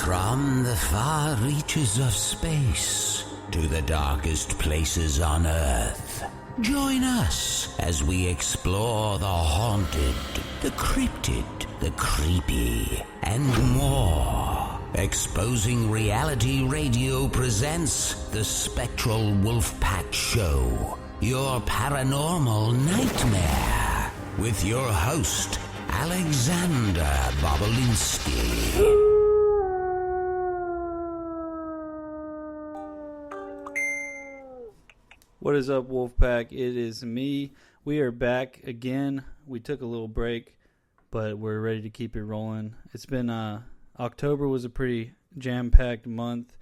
From the far reaches of space to the darkest places on Earth, join us as we explore the haunted, the cryptid, the creepy, and more. Exposing Reality Radio presents the Spectral Wolfpack Show, your paranormal nightmare, with your host, Alexander Bobolinsky. What is up, Wolfpack? It is me. We are back again. We took a little break, but we're ready to keep it rolling. It's been, October was a pretty jam-packed month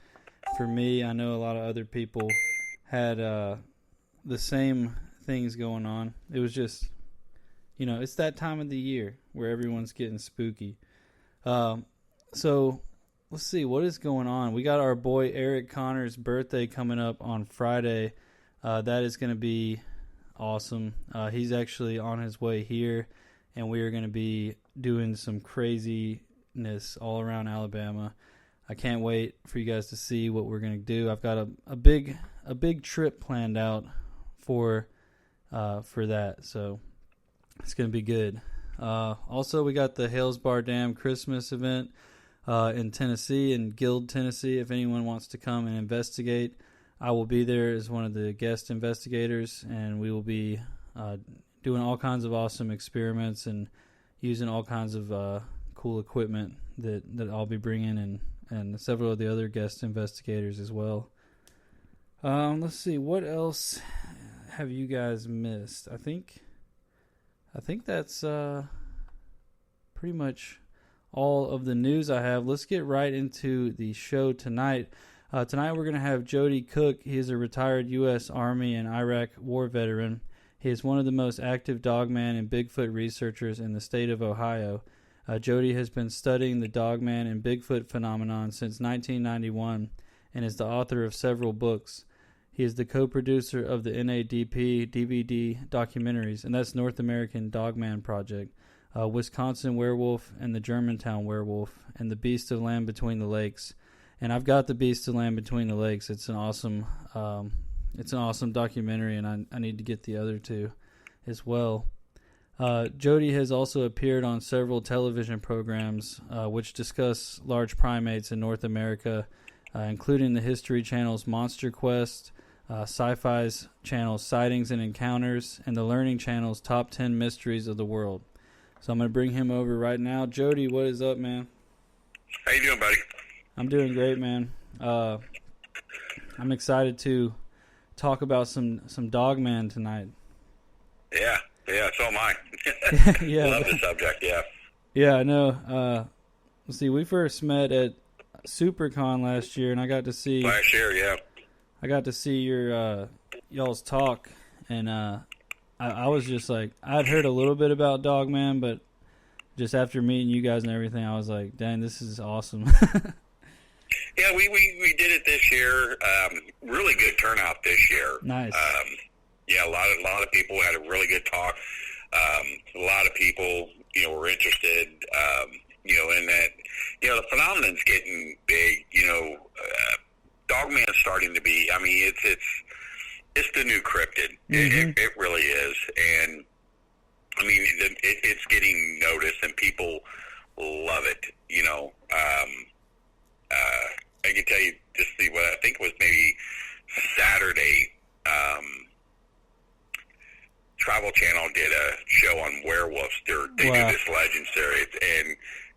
for me. I know a lot of other people had the same things going on. It was just, you know, it's that time of the year where everyone's getting spooky. So, let's see, what is going on? We got our boy Eric Connor's birthday coming up on Friday. That is going to be awesome. He's actually on his way here, and we are going to be doing some craziness all around Alabama. I can't wait for you guys to see what we're going to do. I've got a big trip planned out for that, so it's going to be good. Also, we got the Hales Bar Dam Christmas event in Tennessee, in Guild, Tennessee. If anyone wants to come and investigate, I will be there as one of the guest investigators, and we will be doing all kinds of awesome experiments and using all kinds of cool equipment that I'll be bringing, and several of the other guest investigators as well. Let's see, what else have you guys missed? I think that's pretty much all of the news I have. Let's get right into the show tonight. Tonight we're going to have Joedy Cook. He is a retired U.S. Army and Iraq war veteran. He is one of the most active Dogman and Bigfoot researchers in the state of Ohio. Joedy has been studying the Dogman and Bigfoot phenomenon since 1991 and is the author of several books. He is the co-producer of the NADP DVD Documentaries, and that's North American Dogman Project, Wisconsin Werewolf and the Germantown Werewolf, and the Beast of Land Between the Lakes. And I've got the Beast of Land Between the Lakes. It's an awesome documentary, and I need to get the other two as well. Joedy has also appeared on several television programs which discuss large primates in North America, including the History Channel's Monster Quest, SyFy's channel's Sightings and Encounters, and the Learning Channel's Top 10 Mysteries of the World. So I'm going to bring him over right now. Joedy, what is up, man? How you doing, buddy? I'm doing great, man. I'm excited to talk about some Dogman tonight. Yeah, so am I. Yeah, love the subject, yeah. Yeah, I know. Let's see, we first met at SuperCon last year, and I got to see... Last year, yeah. I got to see your y'all's talk, and I was just like... I'd heard a little bit about Dogman, but just after meeting you guys and everything, I was like, dang, this is awesome. Yeah, we did it this year. Really good turnout this year. Nice. Yeah, a lot of people had a really good talk. A lot of people, were interested, in that. The phenomenon's getting big. Dogman's starting to be. I mean, it's the new cryptid. Mm-hmm. It really is, and I mean, it's getting noticed, and people love it. I can tell you just what I think was maybe Saturday. Travel Channel did a show on werewolves. They do this legend series, and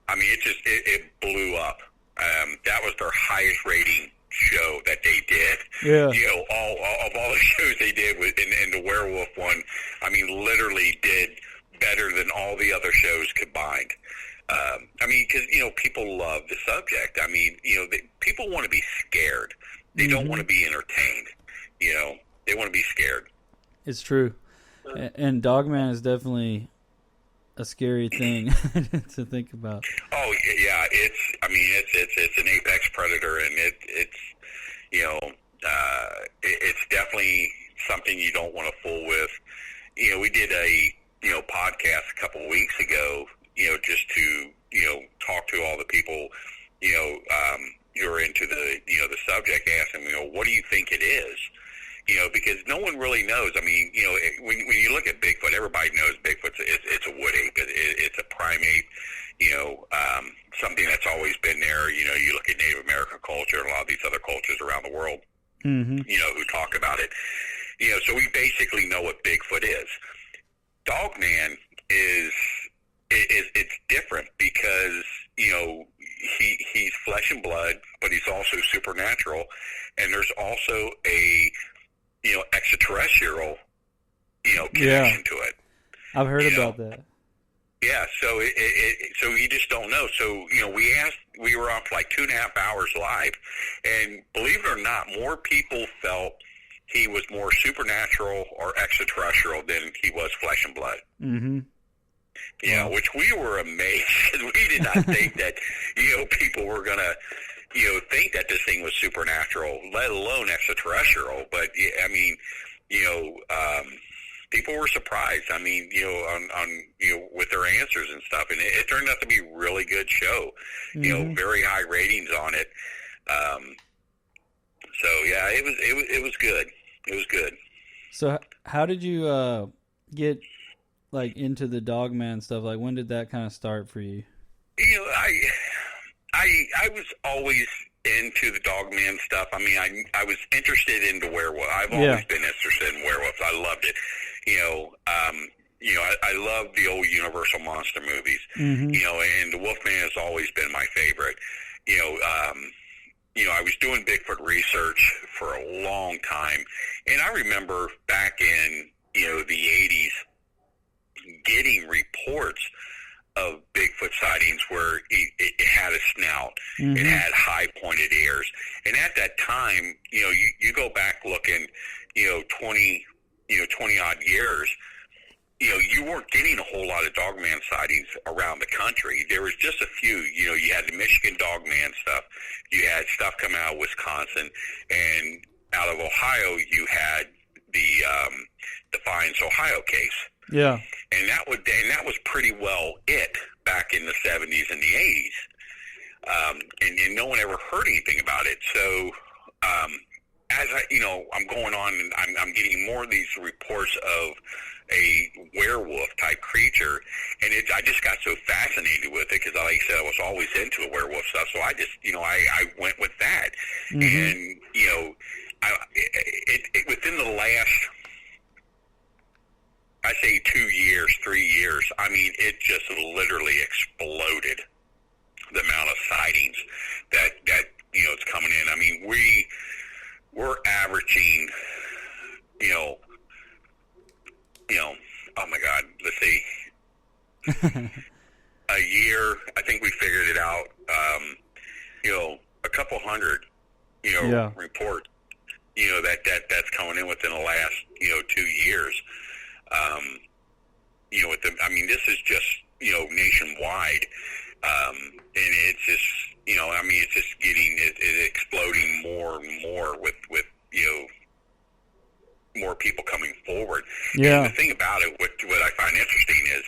I mean, it blew up. That was their highest rating show that they did. Yeah. All the shows they did in the werewolf one, I mean, literally did better than all the other shows combined. I mean, because, people love the subject. I mean, people want to be scared. They don't want to be entertained. They want to be scared. It's true. And Dogman is definitely a scary thing to think about. Oh, yeah. It's an apex predator, and it's definitely something you don't want to fool with. We did a, podcast a couple of weeks ago, just to, talk to all the people you're into the subject, ask them, what do you think it is? Because no one really knows. I mean, when you look at Bigfoot, everybody knows Bigfoot's it's a wood ape. It's a primate. Something that's always been there. You look at Native American culture and a lot of these other cultures around the world. Mm-hmm. Who talk about it. So we basically know what Bigfoot is. Dogman it's different because he's flesh and blood, but he's also supernatural, and there's also a extraterrestrial connection to it. I've heard about that. Yeah, so so you just don't know. So we were on for like 2.5 hours live, and believe it or not, more people felt he was more supernatural or extraterrestrial than he was flesh and blood. Mm-hmm. Which we were amazed. We did not think that people were gonna think that this thing was supernatural, let alone extraterrestrial. But I mean, people were surprised. I mean, on with their answers and stuff, and it turned out to be a really good show. Mm-hmm. Very high ratings on it. So yeah, it was good. It was good. So how did you get into the Dogman stuff? Like, when did that kind of start for you? I was always into the Dogman stuff. I mean, I was interested in the werewolf. I've always been interested in werewolves. I loved it. I love the old Universal monster movies. Mm-hmm. And the Wolfman has always been my favorite. I was doing Bigfoot research for a long time, and I remember back in the 80s getting reports of Bigfoot sightings where it had a snout, mm-hmm. it had high pointed ears, and at that time, you go back looking, 20 odd years, you weren't getting a whole lot of Dogman sightings around the country. There was just a few. You had the Michigan Dogman stuff. You had stuff coming out of Wisconsin, and out of Ohio, you had the Defiance, Ohio case. Yeah, and that was pretty well it back in the 70s and the 80s, and no one ever heard anything about it. So as I'm going on, and I'm getting more of these reports of a werewolf type creature, and I just got so fascinated with it because, like I said, I was always into the werewolf stuff. So I just, I went with that, mm-hmm. and within the last, I say 2 years, 3 years, I mean, it just literally exploded, the amount of sightings that it's coming in. I mean, we're averaging, oh my God, let's see, a year. I think we figured it out. A couple hundred, reports, that's coming in within the last, 2 years. This is just, nationwide. And it's just, it's just it's exploding more and more with more people coming forward. Yeah. And the thing about it, what I find interesting is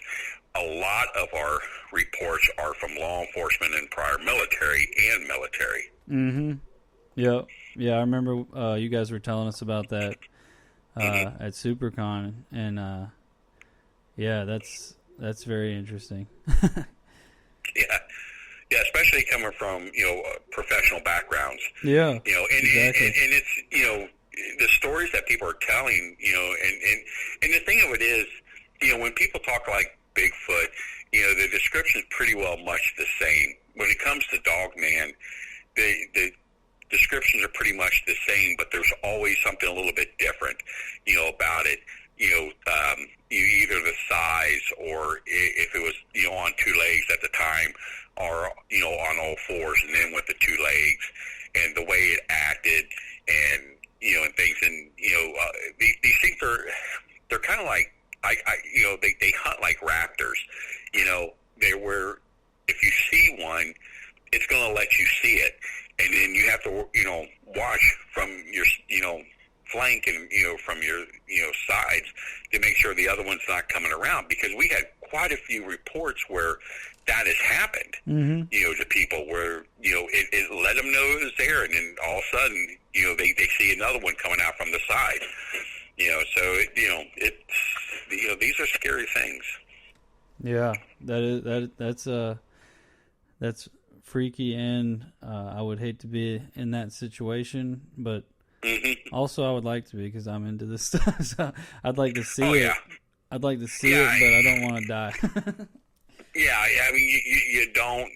a lot of our reports are from law enforcement and prior military and military. Mm-hmm. Yep. Yeah, I remember you guys were telling us about that Mm-hmm. at SuperCon, and that's very interesting. Yeah, especially coming from professional backgrounds. Yeah, and exactly. and it's the stories that people are telling. And the thing of it is, when people talk like Bigfoot, the description is pretty well much the same. When it comes to Dogman, the descriptions are pretty much the same, but there's always something a little bit different, about it. Either the size, or if it was, on 2 legs at the time, or, on all fours and then with the 2 legs, and the way it acted, and, and things. And, these things they're kind of like, they hunt like raptors. Where if you see one, it's going to let you see it. And then you have to, watch from your, flank and, from your, sides to make sure the other one's not coming around, because we had quite a few reports where that has happened, to people where, it let them know it was there, and then all of a sudden, they see another one coming out from the side. These are scary things. Yeah, that's freaky, and I would hate to be in that situation, but also I would like to be, because I'm into this stuff. So I'd like to see it. Yeah. I'd like to see it, but I don't want to die. Yeah, I mean, you don't.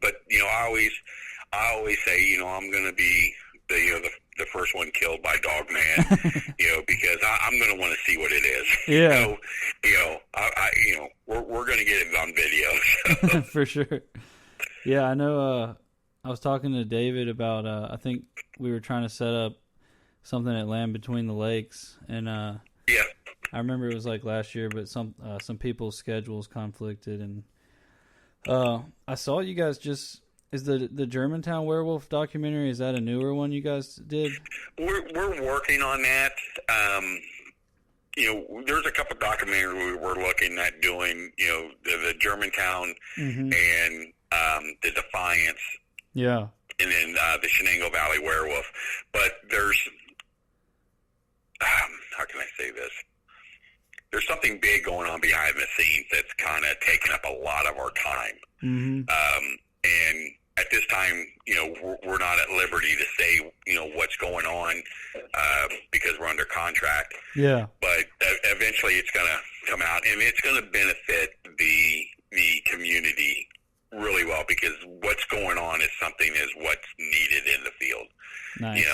But I always say, I'm going to be the first one killed by Dogman, because I'm going to want to see what it is. Yeah. We're going to get it on video. So. For sure. Yeah, I know. I was talking to David about. I think we were trying to set up something at Land Between the Lakes, and yeah. I remember it was like last year, but some people's schedules conflicted, and I saw you guys just. Is the Germantown Werewolf documentary, is that a newer one you guys did? We're working on that. There's a couple documentaries we're looking at doing, the Germantown and the Defiance. Yeah. And then the Shenango Valley Werewolf. But there's, how can I say this? There's something big going on behind the scenes that's kind of taking up a lot of our time. And at this time, we're not at liberty to say, what's going on because we're under contract. Yeah. But eventually it's going to come out, and it's going to benefit the community really well, because what's going on is what's needed in the field. Nice.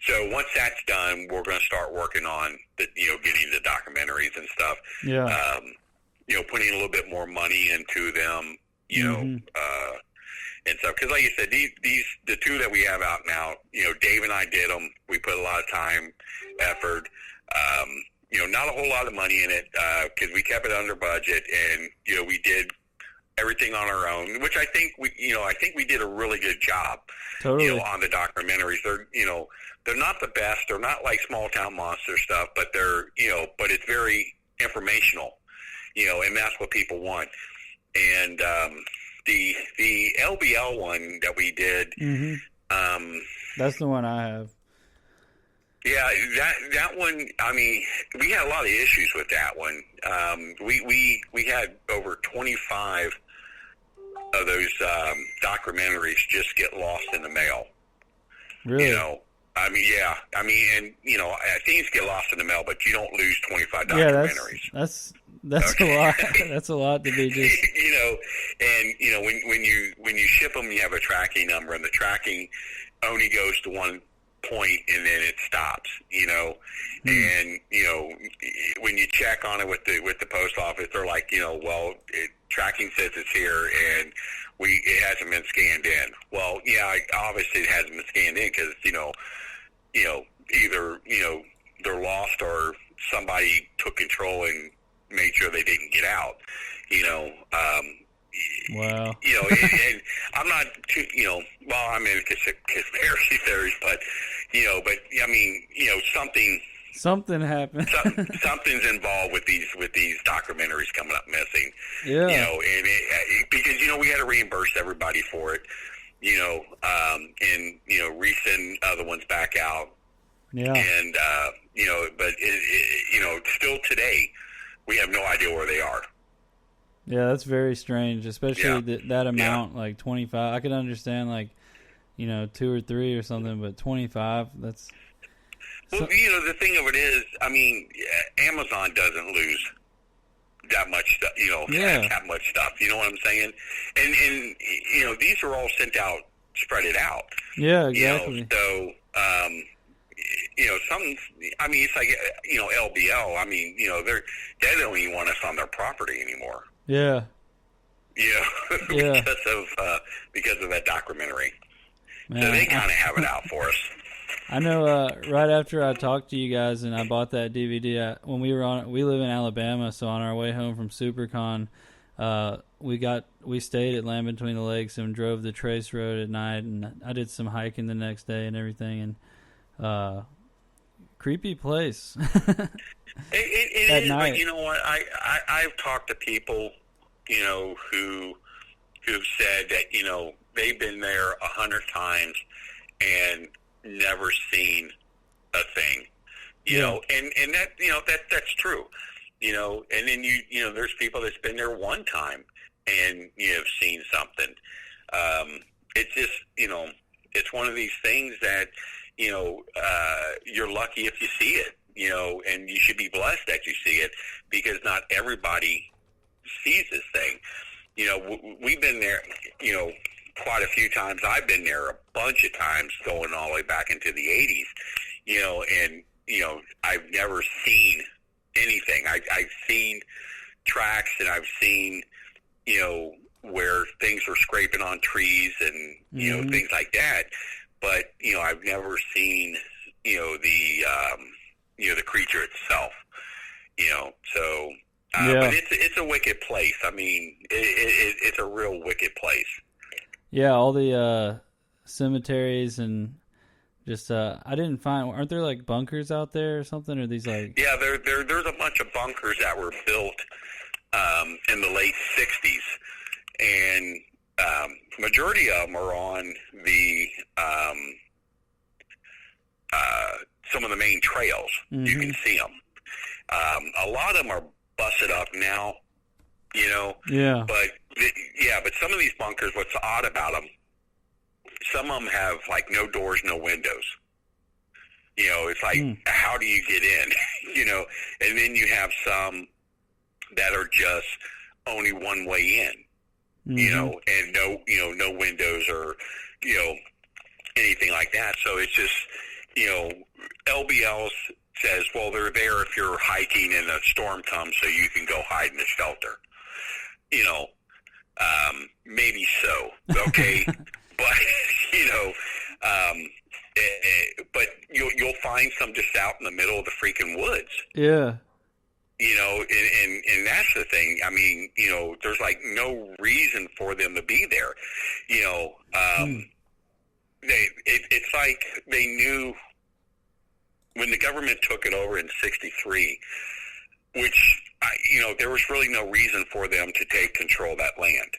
So once that's done, we're going to start working on getting the documentaries and stuff. Yeah. Putting a little bit more money into them, and stuff. Because like you said, the two that we have out now, Dave and I did them. We put a lot of time, effort, not a whole lot of money in it, because we kept it under budget, and, we did everything on our own, which I think we did a really good job. Totally. On the documentaries. They're not the best. They're not like Small Town Monster stuff, but they're, but it's very informational, and that's what people want. And the LBL one that we did, that's the one I have. Yeah, that one. I mean, we had a lot of issues with that one. We had over 25 of those documentaries just get lost in the mail. Really? I mean, yeah. I mean, and things get lost in the mail, but you don't lose 25 documentaries. Yeah, that's okay. A lot. That's a lot to be just. And when you ship them, you have a tracking number, and the tracking only goes to one point, and then it stops. And when you check on it with the post office, they're like, tracking says it's here, and it hasn't been scanned in. Well, yeah, obviously it hasn't been scanned in because either they're lost or somebody took control and made sure they didn't get out. Wow. And I'm not too, I'm in conspiracy theories, but I mean, something happened. Something's involved with these documentaries coming up missing. Yeah. And because we had to reimburse everybody for it. And resend other ones back out. Yeah. And but still today, we have no idea where they are. Yeah, that's very strange, especially that amount, like 25. I could understand 2 or 3 or something, but 25, that's... Well, the thing of it is, I mean, Amazon doesn't lose that much stuff, that much stuff, you know what I'm saying? And these are all sent out, spread it out. Yeah, exactly. So, something, I mean, it's like, LBL, I mean, they don't even want us on their property anymore. Yeah. Yeah. Yeah. because of that documentary. Man, so they kind of have it out for us. I know. Right after I talked to you guys and I bought that DVD, when we live in Alabama, so on our way home from SuperCon, we stayed at Land Between the Lakes and drove the Trace Road at night, and I did some hiking the next day and everything, and creepy place. It At is, night. but you know what? I've talked to people, who've said that they've been there 100 times and never seen a thing. And that's true. And then there's people that's been there one time and have seen something. It's just it's one of these things that you're lucky if you see it. And you should be blessed that you see it, because not everybody sees this thing. We've been there, quite a few times. I've been there a bunch of times, going all the way back into the 80s, and I've never seen anything. I've seen tracks, and I've seen, where things were scraping on trees and, things like that. But, I've never seen, the creature itself, so, but it's a wicked place. I mean, it's a real wicked place. Yeah. All the, cemeteries and just, I didn't find, aren't there like bunkers out there or something? Or these like, yeah, there's a bunch of bunkers that were built, in the late 60s, and, majority of them are on the, some of the main trails. You can see them. A lot of them are busted up now, Yeah. But some of these bunkers, what's odd about them, some of them have like no doors, no windows. It's like, how do you get in? And then you have some that are just only one way in, and no windows or, anything like that. So it's just, LBL says, well, they're there if you're hiking and a storm comes so you can go hide in the shelter. Maybe so, okay? But, but you'll find some just out in the middle of the freaking woods. Yeah. And that's the thing. I mean, there's like no reason for them to be there. It's like they knew when the government took it over in '63, which, there was really no reason for them to take control of that land,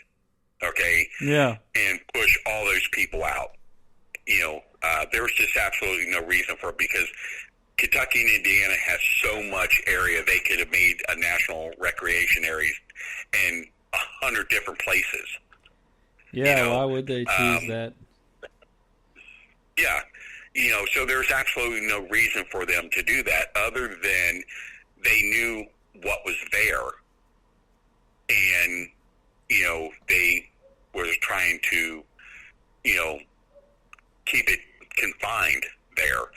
okay? Yeah. And push all those people out. There was just absolutely no reason for it, because Kentucky and Indiana has so much area. They could have made a national recreation area in 100 different places. Yeah, why would they choose that? Yeah, so there's absolutely no reason for them to do that, other than they knew what was there, and, they were trying to, keep it confined there,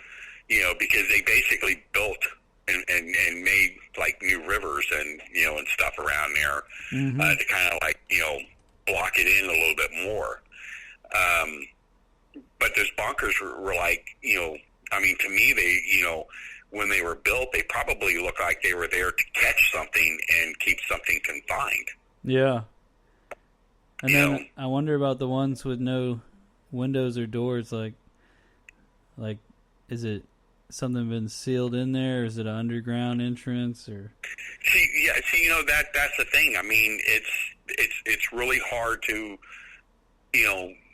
because they basically built and made, like, new rivers and, and stuff around there, to kind of, like, block it in a little bit more. But those bunkers were like, I mean, to me, they, when they were built, they probably looked like they were there to catch something and keep something confined. Yeah. And then I wonder about the ones with no windows or doors. Like, is it something been sealed in there? Or is it an underground entrance? Or see, that's the thing. I mean, it's really hard to,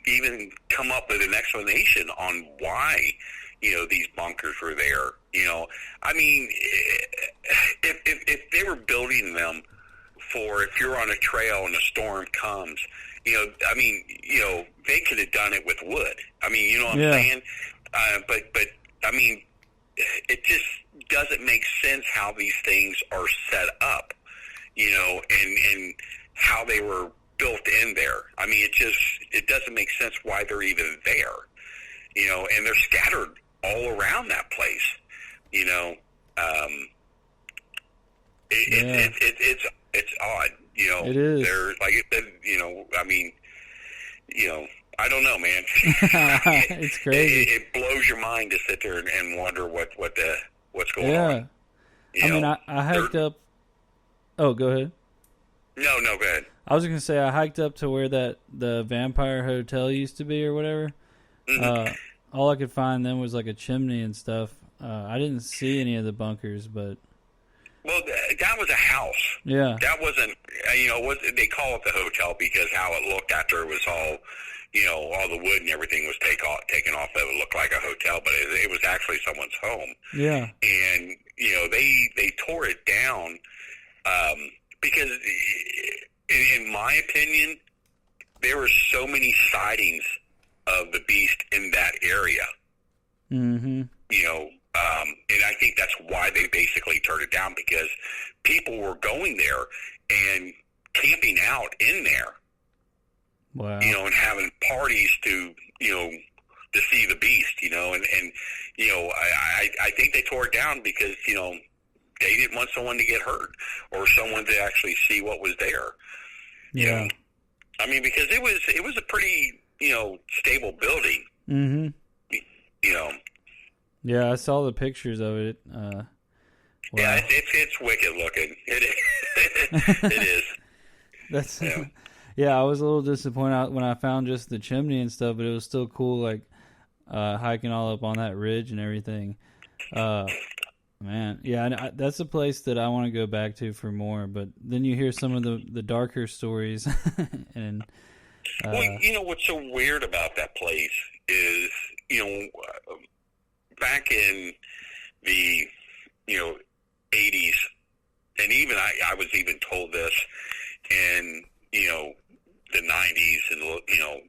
even come up with an explanation on why, these bunkers were there. I mean, if they were building them for, if you're on a trail and a storm comes, I mean, they could have done it with wood. I mean, you know what I'm saying? But I mean, it just doesn't make sense how these things are set up, and how they were built in there. I mean, it doesn't make sense why they're even there, and they're scattered all around that place, it's odd, It is. They're like, I mean, I don't know, man. It's crazy. It blows your mind to sit there and wonder what's going on. I mean, I hiked up. Oh, go ahead. No, go ahead. I was going to say I hiked up to where the Vampire Hotel used to be or whatever. All I could find then was like a chimney and stuff. I didn't see any of the bunkers, but... Well, that was a house. Yeah. That wasn't, they call it the hotel because how it looked after it was all, all the wood and everything was taken off. It looked like a hotel, but it was actually someone's home. Yeah. And, they tore it down because, in my opinion, there were so many sightings of the beast in that area. Mm-hmm. And I think that's why they basically turned it down, because people were going there and camping out in there. Wow. And having parties to see the beast, I think they tore it down because, they didn't want someone to get hurt or someone to actually see what was there. Yeah. Because it was a pretty, stable building. Mm-hmm. Yeah, I saw the pictures of it. Wow. Yeah, it's wicked looking. It is. That's yeah. I was a little disappointed when I found just the chimney and stuff, but it was still cool, like hiking all up on that ridge and everything. Man, yeah, that's a place that I want to go back to for more. But then you hear some of the darker stories, and what's so weird about that place is back in the 80s, and even I was even told this in the 90s, and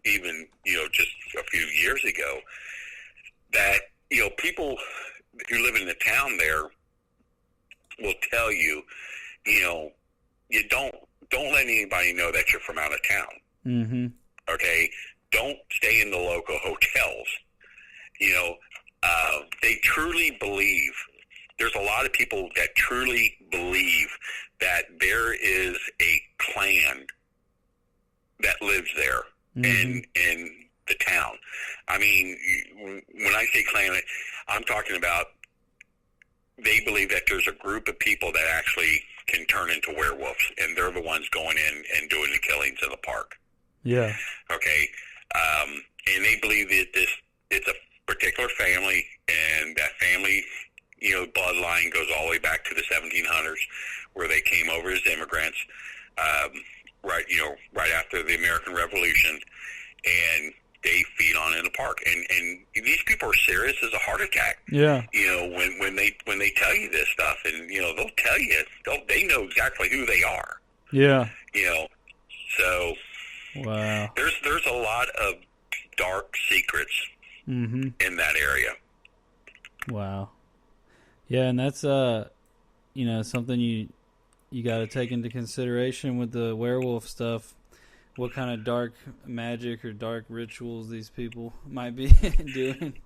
even just a few years ago, that people who live in the town there will tell you, you don't let anybody know that you're from out of town. Mm-hmm. Okay, don't stay in the local hotels. They truly believe. There's a lot of people that truly believe that there is a clan that lives there in the town. When I say clan, I'm talking about they believe that there's a group of people that actually can turn into werewolves, and they're the ones going in and doing the killings in the park. Yeah. Okay. And they believe that it's a particular family, and that family, bloodline goes all the way back to the 1700s, where they came over as immigrants, right after the American Revolution, and they feed on in the park. And these people are serious as a heart attack. Yeah. When they tell you this stuff, and they'll tell you, they know exactly who they are. Yeah. So wow. There's a lot of dark secrets in that area. Wow. Yeah, and that's something you got to take into consideration with the werewolf stuff. What kind of dark magic or dark rituals these people might be doing,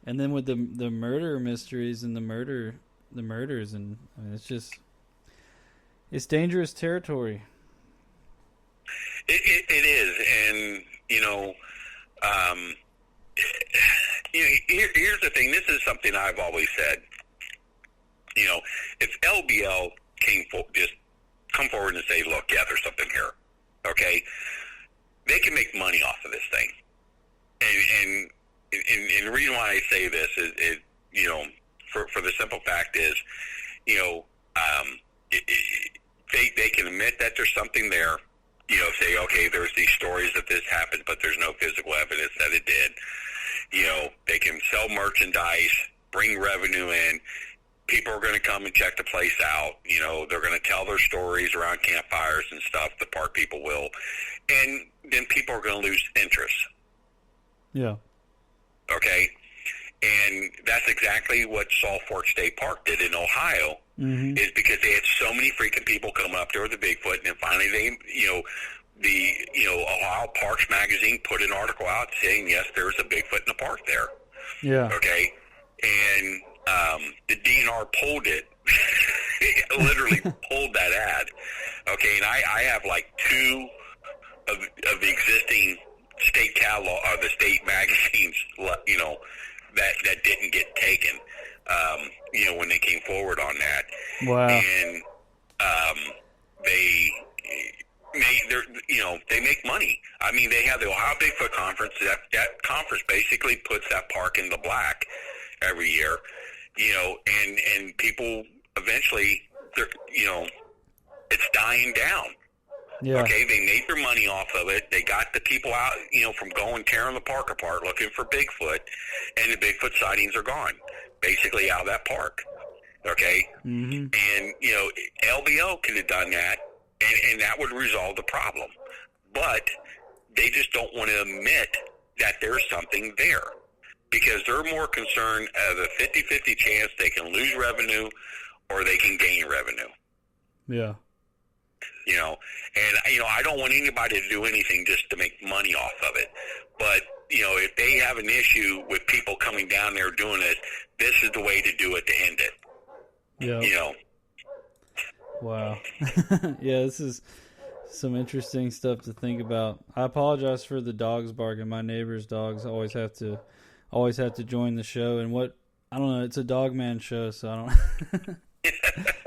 and then with the murder mysteries and the murders, and it's dangerous territory. It is, and here's the thing. This is something I've always said. If LBL just come forward and say, "Look, yeah, there's something here," okay, they can make money off of this thing. And the reason why I say this is for the simple fact is, they can admit that there's something there. Say, okay, there's these stories that this happened, but there's no physical evidence that it did. They can sell merchandise, bring revenue in. People are going to come and check the place out. They're going to tell their stories around campfires and stuff. The park people will. And then people are going to lose interest. Yeah. Okay? And that's exactly what Salt Fork State Park did in Ohio, is because they had so many freaking people coming up there with the Bigfoot, and then finally Ohio Parks Magazine put an article out saying, yes, there's a Bigfoot in the park there. Yeah. Okay? And the DNR pulled it, literally pulled that ad. Okay, and I have like two of the existing state catalog, the state magazines, that didn't get taken, when they came forward on that. Wow. And they make money. They have the Ohio Bigfoot Conference. That conference basically puts that park in the black every year. and people eventually, it's dying down. Yeah. Okay, they made their money off of it. They got the people out, from going tearing the park apart looking for Bigfoot, and the Bigfoot sightings are gone, basically out of that park. Okay, mm-hmm. And LBO could have done that, and that would resolve the problem. But they just don't want to admit that there's something there, because they're more concerned of a 50-50 chance they can lose revenue or they can gain revenue. Yeah. And I don't want anybody to do anything just to make money off of it. But, if they have an issue with people coming down there doing it, this is the way to do it to end it. Yeah. Wow. Yeah, this is some interesting stuff to think about. I apologize for the dogs barking. My neighbor's dogs always have to join the show. And I don't know, it's a Dogman show, so I don't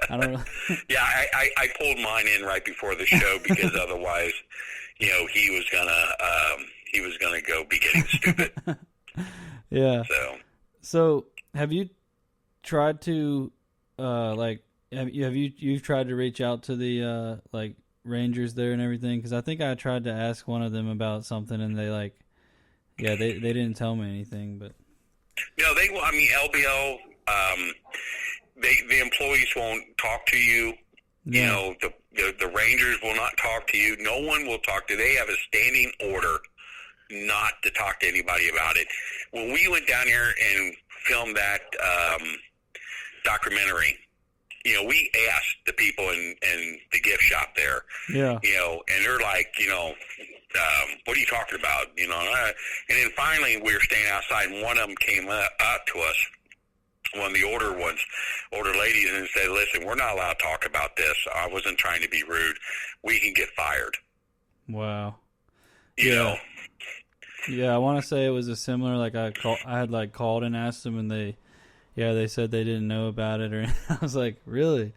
I don't know. Yeah, I pulled mine in right before the show because otherwise, he was gonna go be getting stupid. Yeah. So have you tried to you've tried to reach out to the rangers there and everything? Because I think I tried to ask one of them about something, and they they didn't tell me anything. But no, LBO. The employees won't talk to you. Yeah. The rangers will not talk to you. No one will talk to. They have a standing order not to talk to anybody about it. When we went down here and filmed that documentary, we asked the people in the gift shop there. Yeah. And they're like, what are you talking about? And then finally we were standing outside, and one of them came up to us, one of the older ladies, and said, "Listen, we're not allowed to talk about this. I wasn't trying to be rude. We can get fired." Wow. You know? Yeah, I want to say it was a similar, I had called and asked them, and they said they didn't know about it, or I was like, really?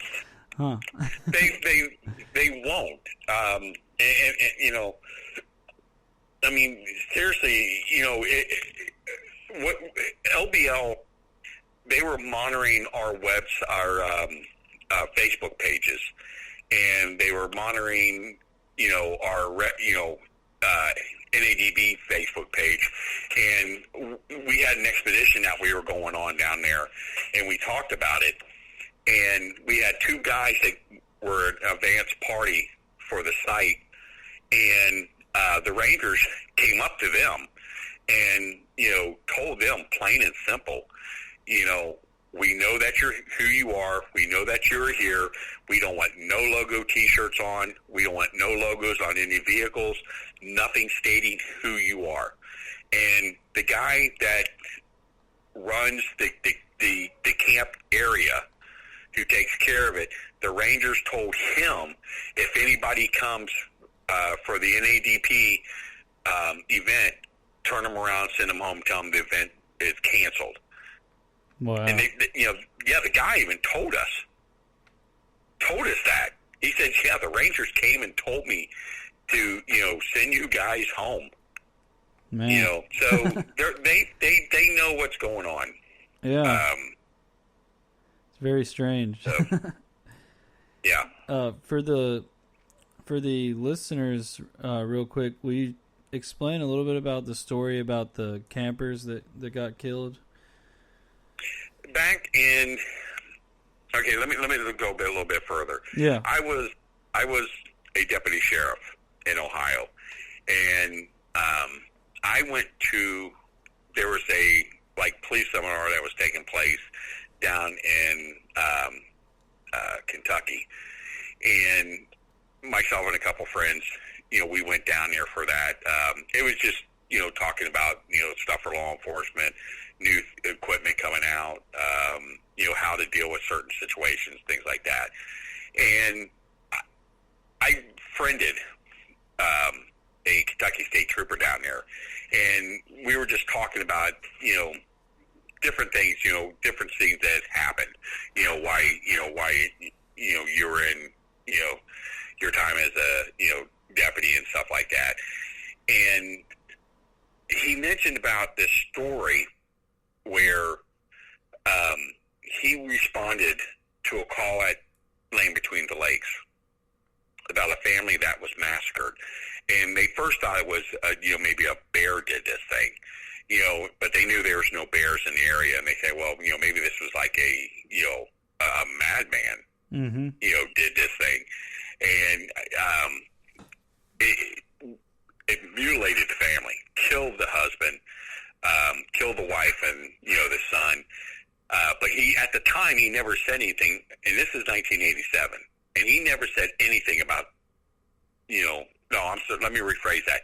Huh. They won't. Seriously, what LBL, they were monitoring our Facebook pages, and they were monitoring, our NADB Facebook page, and we had an expedition that we were going on down there, and we talked about it, and we had two guys that were an advance party for the site, and the rangers came up to them and, told them plain and simple, we know that you're who you are. We know that you're here. We don't want no logo T-shirts on. We don't want no logos on any vehicles. Nothing stating who you are. And the guy that runs the camp area, who takes care of it, the rangers told him if anybody comes for the NADP event, turn them around, send them home, tell them the event is canceled. Wow. And the guy even told us that. He said, the rangers came and told me to, send you guys home. Man. So they know what's going on. Yeah. It's very strange. So, yeah. For the listeners, real quick, will you explain a little bit about the story about the campers that got killed? Back in, let me go a little bit further. Yeah, I was a deputy sheriff in Ohio, and I went to, there was a police seminar that was taking place down in Kentucky, and myself and a couple friends, we went down there for that. It was just talking about stuff for law enforcement, new equipment coming out, how to deal with certain situations, things like that. And I friended a Kentucky State Trooper down there, and we were just talking about, different things, different things that happened, why you were in, your time as a, deputy and stuff like that. And he mentioned about this story where he responded to a call at Land Between the Lakes about a family that was massacred. And they first thought it was, maybe a bear did this thing, but they knew there was no bears in the area. And they said, well, maybe this was like a madman, did this thing. And it mutilated the family, killed the husband, killed the wife and, the son. But at the time, he never said anything, and this is 1987, and he never said anything about, let me rephrase that.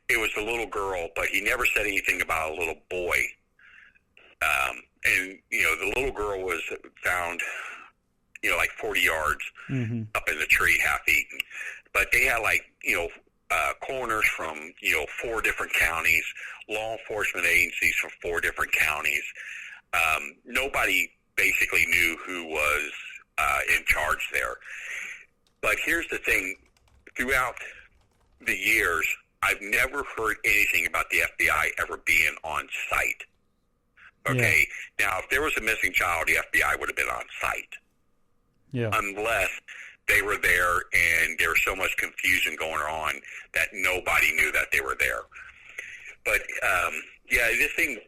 It was a little girl, but he never said anything about a little boy. And the little girl was found, like 40 yards up in the tree, half eaten. But they had coroners from, 4 different counties, law enforcement agencies from 4 different counties. Nobody basically knew who was in charge there. But here's the thing. Throughout the years, I've never heard anything about the FBI ever being on site. Okay? Yeah. Now, if there was a missing child, the FBI would have been on site. Yeah. Unless they were there and there was so much confusion going on that nobody knew that they were there. But, this thing,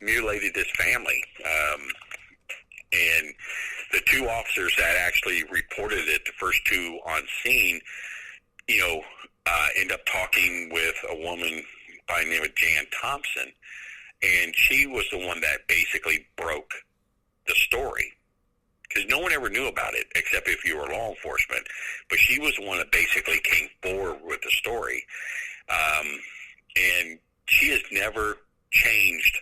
mutilated this family. And the 2 officers that actually reported it, the first 2 on scene, end up talking with a woman by the name of Jan Thompson. And she was the one that basically broke the story. Because no one ever knew about it, except if you were law enforcement. But she was the one that basically came forward with the story. And she has never changed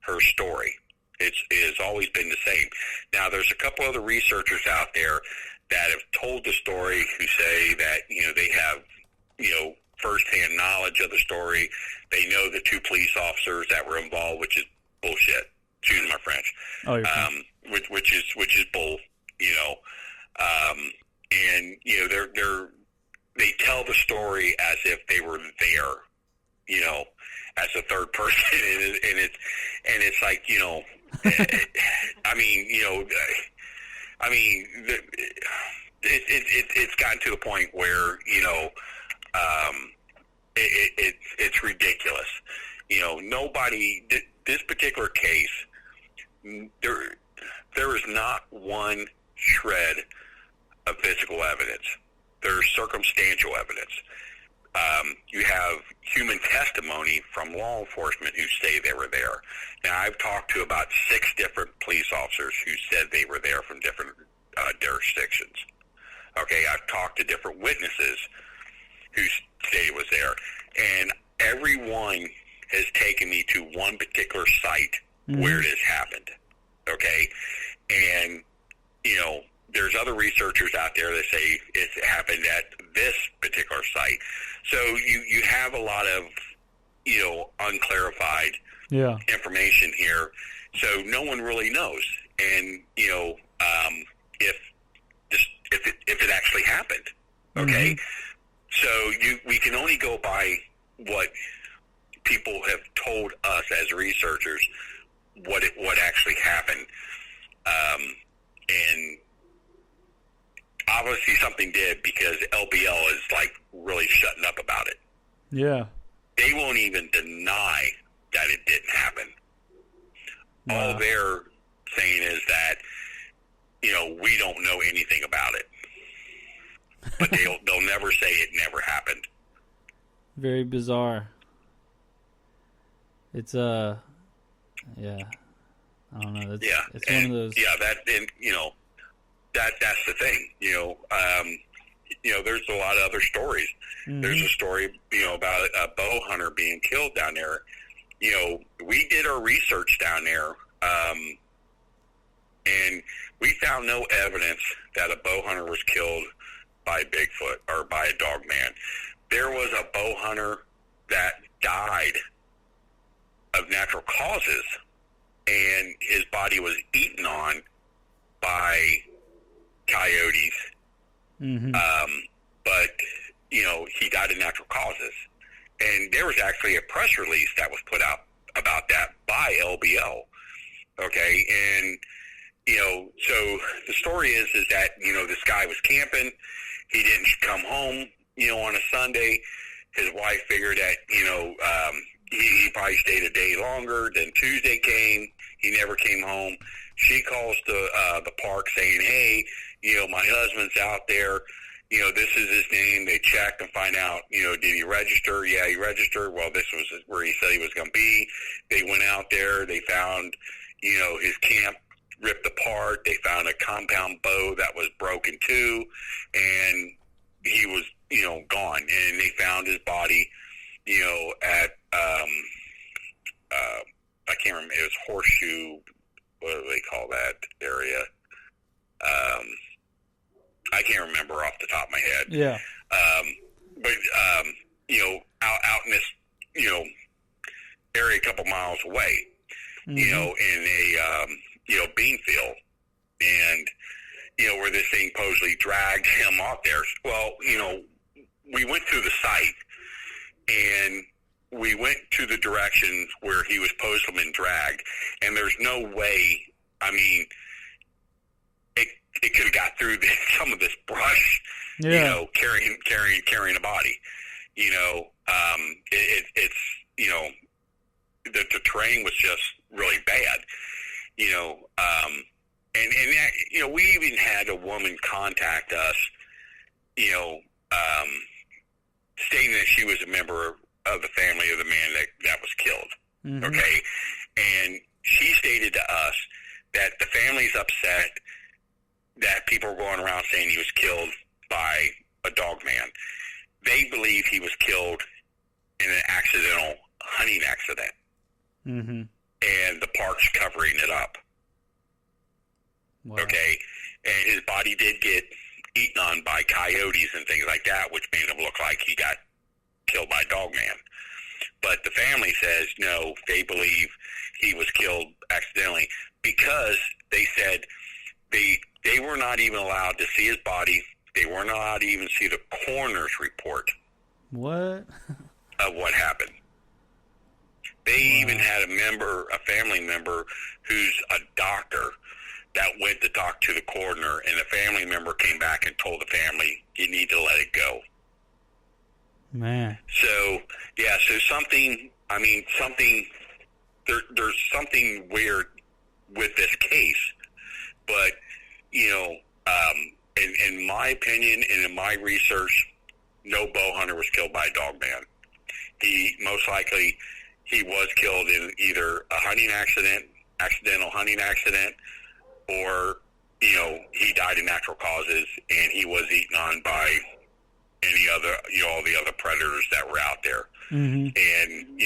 her story. It has always been the same. Now, there's a couple other researchers out there that have told the story who say that, they have, firsthand knowledge of the story. They know the 2 police officers that were involved, which is bullshit. Excuse my French. Oh, you're fine. Which is bull, and they tell the story as if they were there, as a third person, and it's like, it's gotten to the point where it's ridiculous. Nobody. This particular case, there is not one shred of physical evidence. There's circumstantial evidence. You have human testimony from law enforcement who say they were there. Now, I've talked to about 6 different police officers who said they were there from different jurisdictions. Okay, I've talked to different witnesses who say it was there. And everyone has taken me to one particular site where this happened. Okay? And, there's other researchers out there that say it happened at this particular site. So you have a lot of, unclarified information here. So no one really knows. And, if it actually happened. Okay? So we can only go by what people have told us as researchers what actually happened. And obviously something did, because LBL is really shutting up about it. Yeah. They won't even deny that it didn't happen. Wow. All they're saying is that, we don't know anything about it. But they'll never say it never happened. Very bizarre. It's I don't know. It's one of those. Yeah, that's the thing. There's a lot of other stories. There's a story, about a bow hunter being killed down there. We did our research down there, and we found no evidence that a bow hunter was killed by Bigfoot or by a dogman. There was a bow hunter that died of natural causes, and his body was eaten on by coyotes. But, he died of natural causes. And there was actually a press release that was put out about that by LBL. Okay? And, So the story is that, this guy was camping. He didn't come home, on a Sunday. His wife figured that, he probably stayed a day longer. Then Tuesday came. He never came home. She calls the park saying, hey, my husband's out there. This is his name. They check and find out, did he register? Yeah, he registered. Well, this was where he said he was going to be. They went out there. They found, his camp ripped apart. They found a compound bow that was broken too, and he was, gone. And they found his body, at, I can't remember, it was Horseshoe, what do they call that area? I can't remember off the top of my head. Yeah. But, out in this, area a couple miles away, in a, bean field, and, where this thing supposedly dragged him out there. Well, we went to the site, and we went to the direction where he was supposedly been dragged, and there's no way, it could have got through some of this brush, carrying a body. It's the terrain was just really bad. And we even had a woman contact us, stating that she was a member of the family of the man that was killed. Mm-hmm. Okay. And she stated to us that the family's upset that people are going around saying he was killed by a dog man. They believe he was killed in an accidental hunting accident. Mm-hmm. And the park's covering it up. Wow. Okay. And his body did get eaten on by coyotes and things like that, which made him look like he got killed by a dog man. But the family says, no, they believe he was killed accidentally because they said they were not even allowed to see his body. They were not allowed to even see the coroner's report. What? Of what happened. They even had a family member who's a doctor that went to talk to the coroner, and the family member came back and told the family, you need to let it go. Man. So, yeah, there's something weird with this case. But, in my opinion and in my research, no bow hunter was killed by a dog man. He was killed in either a hunting accidental hunting accident, or, he died of natural causes, and he was eaten on by any other, all the other predators that were out there. Mm-hmm. And,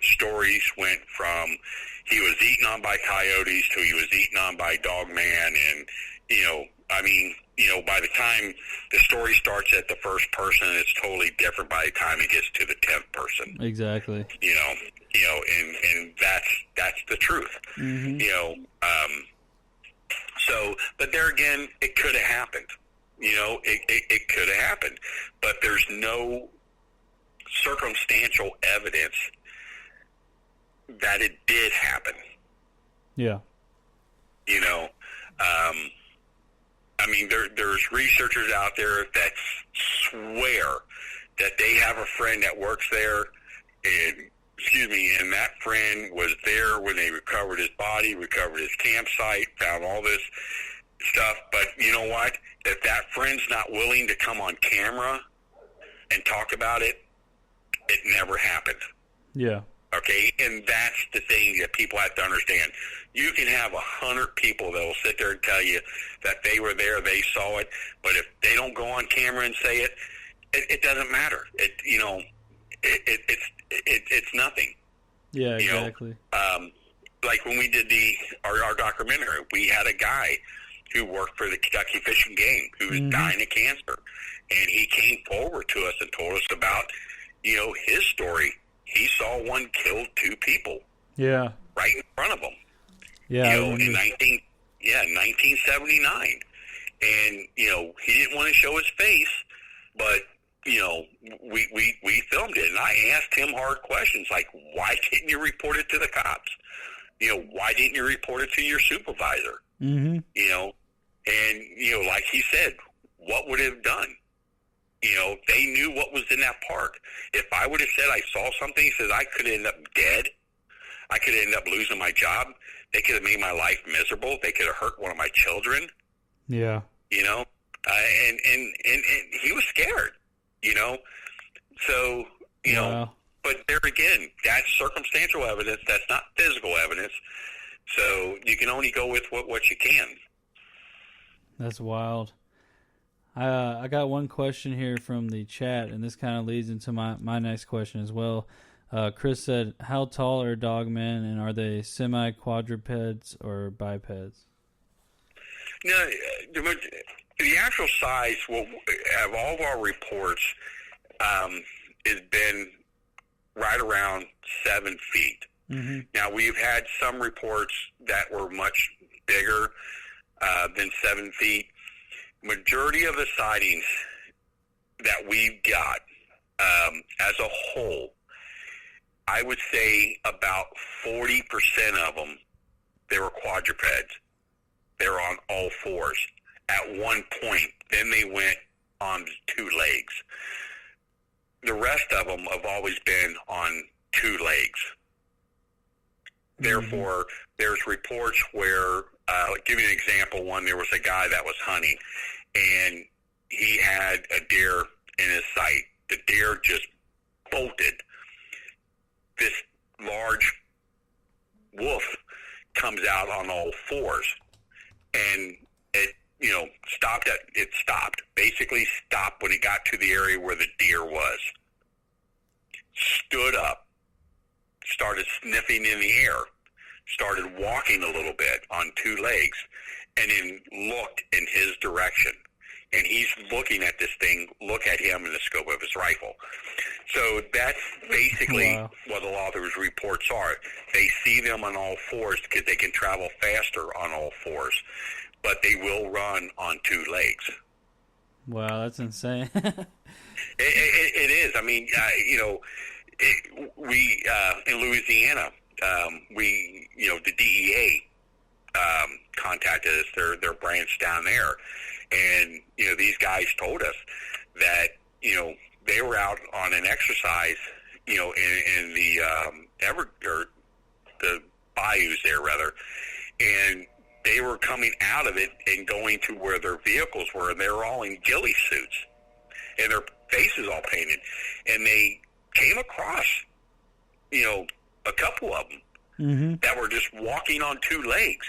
stories went from he was eaten on by coyotes to he was eaten on by dog man. And, by the time the story starts at the first person, it's totally different by the time it gets to the 10th person. Exactly. And that's the truth. Mm-hmm. But there again, it could have happened. It could have happened, but there's no circumstantial evidence that it did happen. Yeah. There's researchers out there that swear that they have a friend that works there, and that friend was there when they recovered his body, recovered his campsite, found all this stuff. But you know what? If that friend's not willing to come on camera and talk about it, it never happened. Yeah. Okay? And that's the thing that people have to understand. You can have 100 people that will sit there and tell you that they were there, they saw it, but if they don't go on camera and say it, it doesn't matter. It's nothing. Yeah, exactly. Like when we did our documentary, we had a guy who worked for the Kentucky Fish and Game who was dying of cancer, and he came forward to us and told us about his story. He saw one kill 2 people. Yeah. Right in front of him. Yeah. In 1979. And, he didn't want to show his face, but, we filmed it. And I asked him hard questions like, why didn't you report it to the cops? Why didn't you report it to your supervisor? Mm-hmm. And, like he said, what would it have done? They knew what was in that park. If I would have said I saw something, he says I could end up dead. I could end up losing my job. They could have made my life miserable. They could have hurt one of my children. Yeah. And he was scared, So, wow. But there again, that's circumstantial evidence. That's not physical evidence. So you can only go with what you can. That's wild. I got one question here from the chat, and this kind of leads into my next question as well. Chris said, how tall are dogmen, and are they semi-quadrupeds or bipeds? No, the actual size of all of our reports has been right around 7 feet. Mm-hmm. Now, we've had some reports that were much bigger than 7 feet. Majority of the sightings that we've got as a whole, I would say about 40% of them, they were quadrupeds. They were on all fours at one point. Then they went on 2 legs. The rest of them have always been on 2 legs. Therefore, there's reports where, I'll give you an example. There was a guy that was hunting, and he had a deer in his sight. The deer just bolted. This large wolf comes out on all fours, and it, basically stopped when it got to the area where the deer was. Stood up, started sniffing in the air, started walking a little bit on 2 legs, and then looked in his direction. And he's looking at this thing, look at him in the scope of his rifle. So that's basically what a lot of those reports are. They see them on all fours because they can travel faster on all fours, but they will run on 2 legs. Wow, that's insane. It is. I mean, we in Louisiana, the DEA contacted us, their branch down there, and these guys told us that they were out on an exercise, in the bayous there rather, and they were coming out of it and going to where their vehicles were, and they were all in ghillie suits, and their faces all painted, and they came across, a couple of them that were just walking on 2 legs,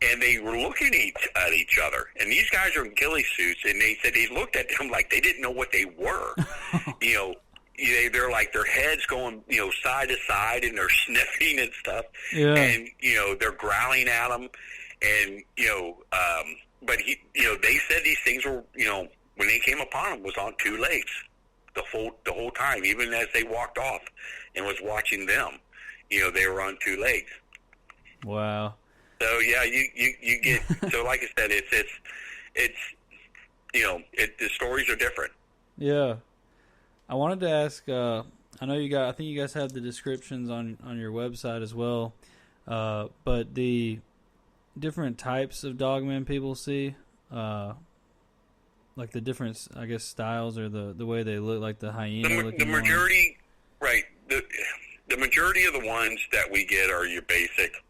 and they were looking at each other, and these guys are in ghillie suits, and they said they looked at them like they didn't know what they were. They're like their heads going, side to side, and they're sniffing and stuff, and they're growling at them, and but they said these things were, when they came upon them, was on 2 legs the whole time, even as they walked off and was watching them. They were on 2 legs. Wow. So yeah, you get so like I said, it's the stories are different. Yeah. I wanted to ask. I think you guys have the descriptions on your website as well. But the different types of dogmen people see, like the different, I guess, styles or the way they look, like the hyena. The majority, right? The majority of the ones that we get are your basic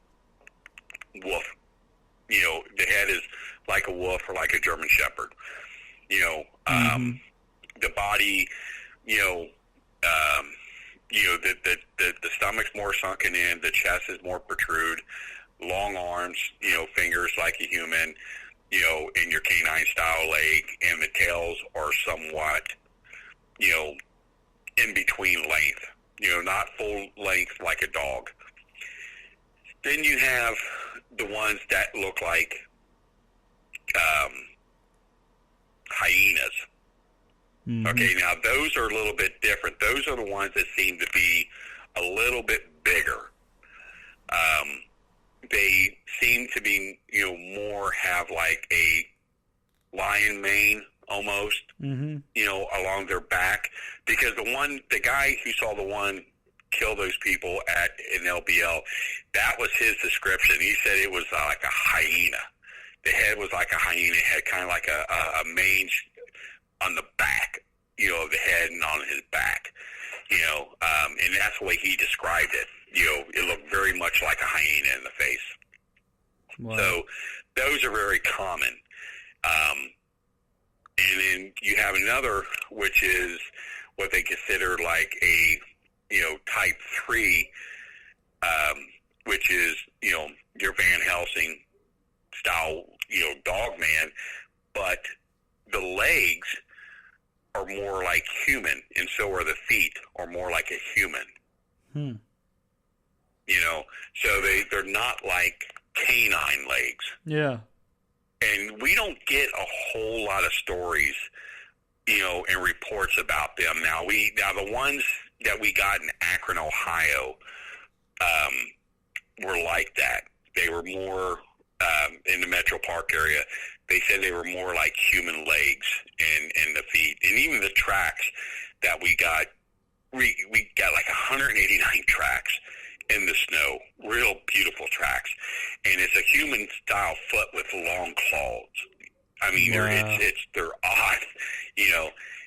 wolf. The head is like a wolf or like a German Shepherd. The body, the stomach's more sunken in, the chest is more protrude, long arms, fingers like a human, in your canine style leg, and the tails are somewhat, in between length, not full length like a dog. Then you have the ones that look like hyenas. Mm-hmm. Okay, now those are a little bit different. Those are the ones that seem to be a little bit bigger. They seem to be, more have like a lion mane almost, along their back. Because the guy who saw the one kill those people at an LBL. That was his description. He said it was like a hyena. The head was like a hyena. It had kind of like a mange on the back, of the head and on his back, and that's the way he described it. It looked very much like a hyena in the face. Wow. So those are very common. And then you have another, which is what they consider like a, type 3, which is, your Van Helsing style, Dogman, but the legs are more like human, and so are the feet, are more like a human. So they're not like canine legs. Yeah. And we don't get a whole lot of stories, and reports about them. Now the ones that we got in Akron, Ohio, were like that. They were more in the Metro Park area. They said they were more like human legs and the feet, and even the tracks that we got. We got like 189 tracks in the snow, real beautiful tracks, and it's a human style foot with long claws. I mean, wow. they're odd,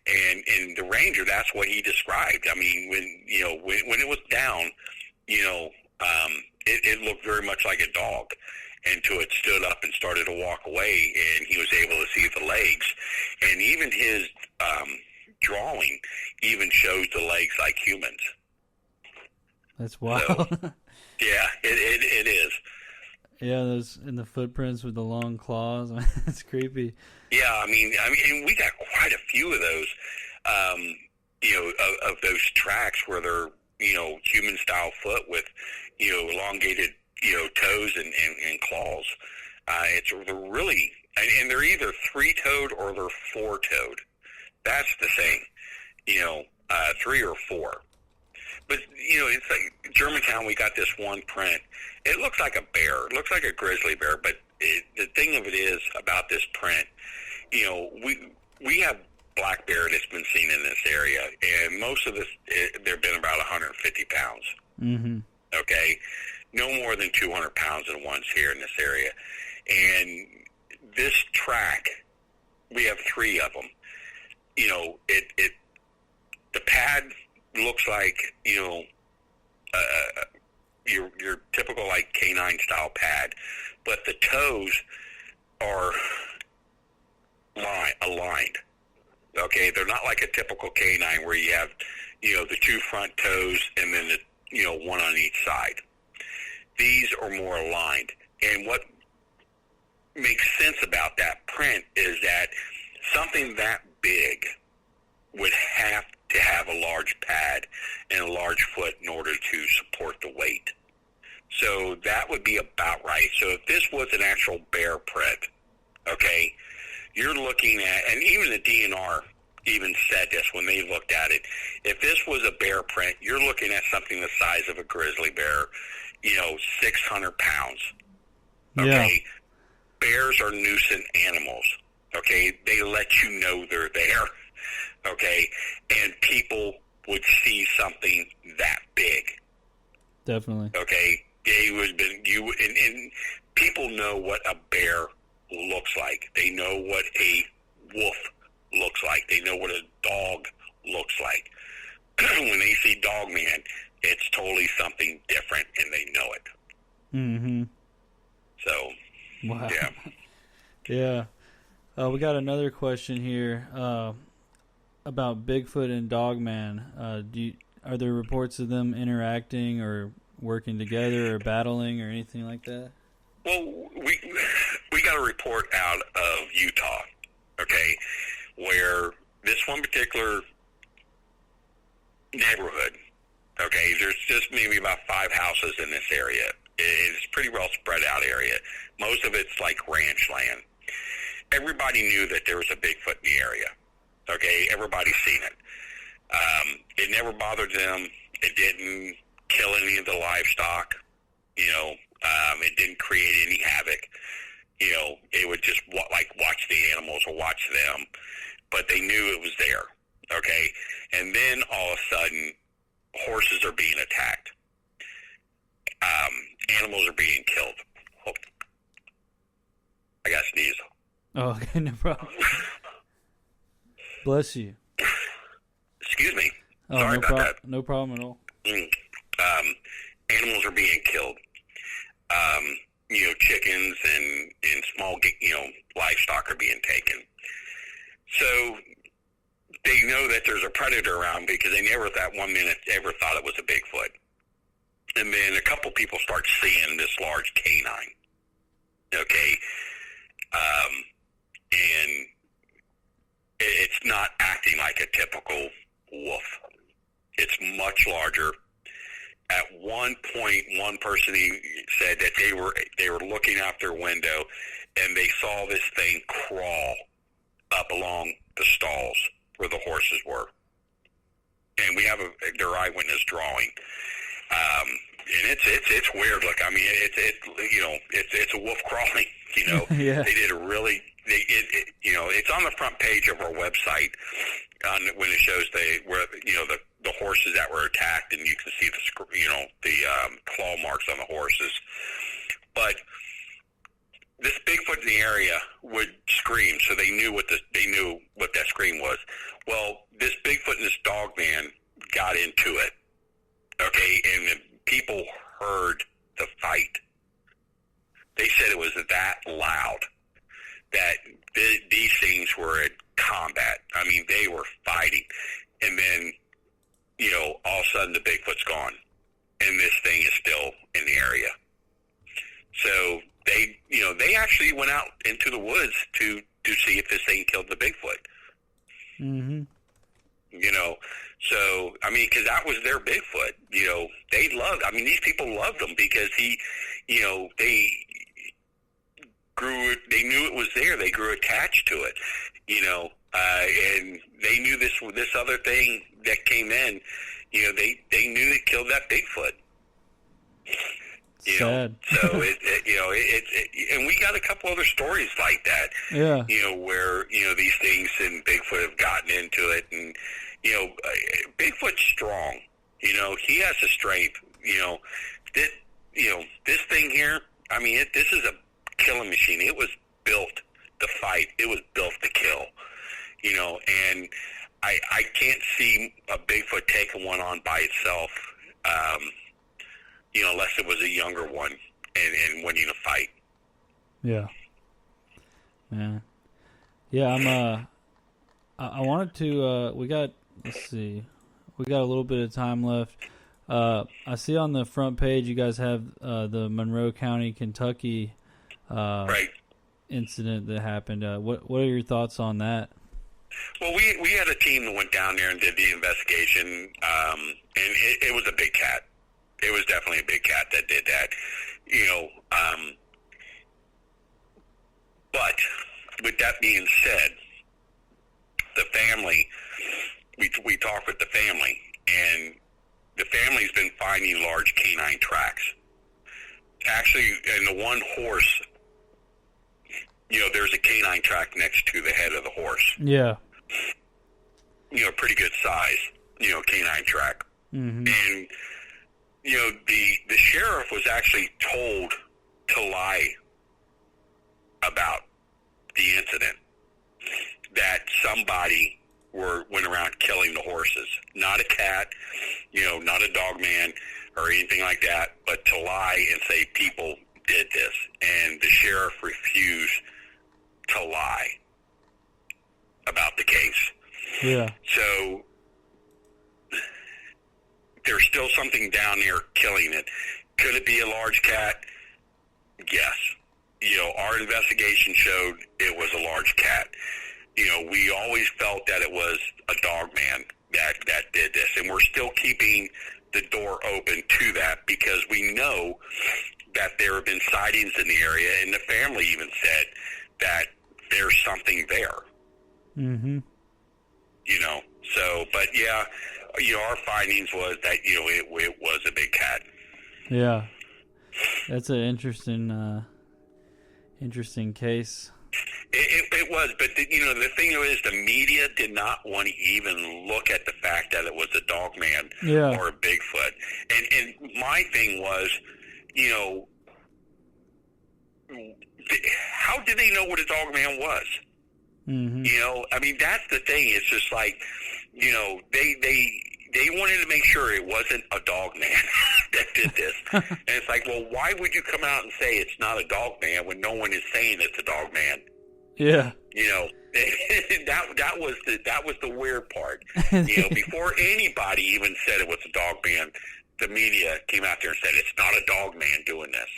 and the ranger, that's what he described. I mean, when it was down, it looked very much like a dog until it stood up and started to walk away, and he was able to see the legs, and even his drawing even shows the legs like humans. That's wild. So, yeah, it is. Yeah, those in the footprints with the long claws. It's creepy. Yeah, I mean, and we got quite a few of those, of those tracks where they're, human style foot with, elongated, toes and claws. They're really, and they're either 3-toed or they're 4-toed. That's the thing, 3 or 4. But, it's like Germantown, we got this one print. It looks like a bear. It looks like a grizzly bear. But the thing of it is about this print, we have black bear that's been seen in this area. And most of this, they've been about 150 pounds. Mm-hmm. Okay? No more than 200 pounds in ones here in this area. And this track, we have 3 of them. The pad looks like, your typical like canine style pad, but the toes are aligned. Okay, they're not like a typical canine where you have, the 2 front toes and then the, one on each side. These are more aligned, and what makes sense about that print is that something that big would have to have a large pad and a large foot in order to support the weight. So that would be about right. So if this was an actual bear print, okay, you're looking at, and even the DNR even said this when they looked at it, if this was a bear print, you're looking at something the size of a grizzly bear, 600 pounds. Okay? Yeah. Bears are nuisance animals. Okay? They let you know they're there. Okay, and people would see something that big. Definitely. Okay, they would have been and people know what a bear looks like. They know what a wolf looks like. They know what a dog looks like. When they see Dogman, it's totally something different, and they know it. Mm-hmm. So, wow. Yeah. Yeah. We got another question here. About Bigfoot and Dogman, are there reports of them interacting or working together or battling or anything like that? Well, we got a report out of Utah, okay, where this one particular neighborhood, okay, there's just maybe about 5 houses in this area. It's a pretty well spread out area. Most of it's like ranch land. Everybody knew that there was a Bigfoot in the area. Okay, everybody's seen it. It never bothered them. It didn't kill any of the livestock. It didn't create any havoc. It would just watch the animals or watch them, but they knew it was there. Okay, and then all of a sudden, horses are being attacked. Animals are being killed. Oh, I got to sneeze. Oh, okay, no problem. Bless you. Excuse me. Oh, Sorry about that. No problem at all. Animals are being killed. Chickens and small, livestock are being taken. So they know that there's a predator around because they never, that 1 minute, ever thought it was a Bigfoot. And then a couple people start seeing this large canine. Okay. And it's not acting like a typical wolf. It's much larger. At one point, one person said that they were looking out their window and they saw this thing crawl up along the stalls where the horses were. And we have their eyewitness drawing. And it's weird. Look, I mean, it's a wolf crawling. Yeah. They did a really. It's on the front page of our website when it shows the horses that were attacked, and you can see the claw marks on the horses. But this Bigfoot in the area would scream, so they knew what that scream was. Well, this Bigfoot and this Dogman got into it. Okay, and the people heard the fight. They said it was that loud that these things were at combat. I mean, they were fighting. And then, all of a sudden the Bigfoot's gone. And this thing is still in the area. So they actually went out into the woods to see if this thing killed the Bigfoot. Mm-hmm. So, I mean, because that was their Bigfoot. These people loved him because they knew it was there. They grew attached to it, and they knew this other thing that came in, they knew it killed that Bigfoot. Sad. So and we got a couple other stories like that. Yeah. Where these things and Bigfoot have gotten into it, and Bigfoot's strong. He has the strength. This thing here. I mean, this is a killing machine. It was built to fight. It was built to kill. And I can't see a Bigfoot taking one on by itself. Unless it was a younger one and winning a fight. Yeah. Man. Yeah, I wanted to, let's see, we got a little bit of time left. I see on the front page you guys have the Monroe County, Kentucky right. incident that happened. What are your thoughts on that? Well, we had a team that went down there and did the investigation, and it was a big cat. It was definitely a big cat that did that, But with that being said, the family, we talked with the family, and the family's been finding large canine tracks. Actually, in the one horse, there's a canine track next to the head of the horse. Yeah. Pretty good size, canine track. Mm-hmm. And, the sheriff was actually told to lie about the incident, that somebody went around killing the horses. Not a cat, not a dog man or anything like that, but to lie and say people did this. And the sheriff refused to lie about the case. Yeah. So there's still something down there killing it. Could it be a large cat? Yes. Our investigation showed it was a large cat. We always felt that it was a dog man that did this, and we're still keeping the door open to that because we know that there have been sightings in the area, and the family even said that there's something there. Mm-hmm. But yeah, our findings was that, it was a big cat. Yeah. That's an interesting case. It It was, but the thing is, the media did not want to even look at the fact that it was a Dogman or a Bigfoot. And my thing was, how did they know what a Dogman was? Mm-hmm. I mean, that's the thing. It's just like, they wanted to make sure it wasn't a Dogman that did this. And it's like, well, why would you come out and say it's not a Dogman when no one is saying it's a Dogman? Yeah. That was the weird part. Before anybody even said it was a Dogman, the media came out there and said it's not a Dogman doing this.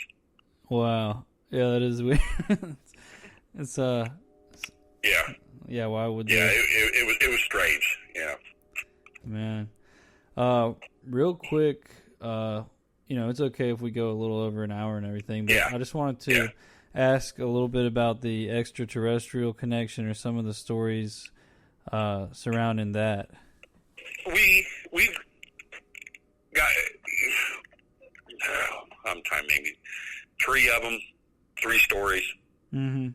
Wow. Yeah, that is weird. It's Yeah. Yeah, why would they? Yeah, it was strange. Yeah. Man. Real quick, it's okay if we go a little over an hour and everything, but I just wanted to ask a little bit about the extraterrestrial connection or some of the stories surrounding that. We've got, I'm trying maybe 3 of them, 3 stories. Mm-hmm.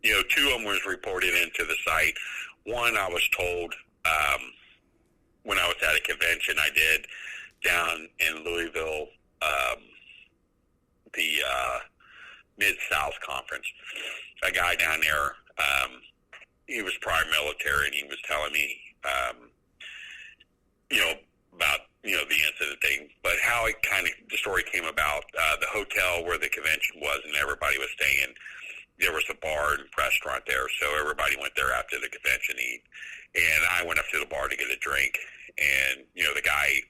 2 of them was reported into the site. One I was told when I was at a convention I did down in Louisville, the Mid-South Conference. A guy down there, he was prior military, and he was telling me, about, the incident thing, but how the story came about. The hotel where the convention was and everybody was staying, there was a bar and restaurant there, so everybody went there after the convention to eat. And I went up to the bar to get a drink, and, the guy,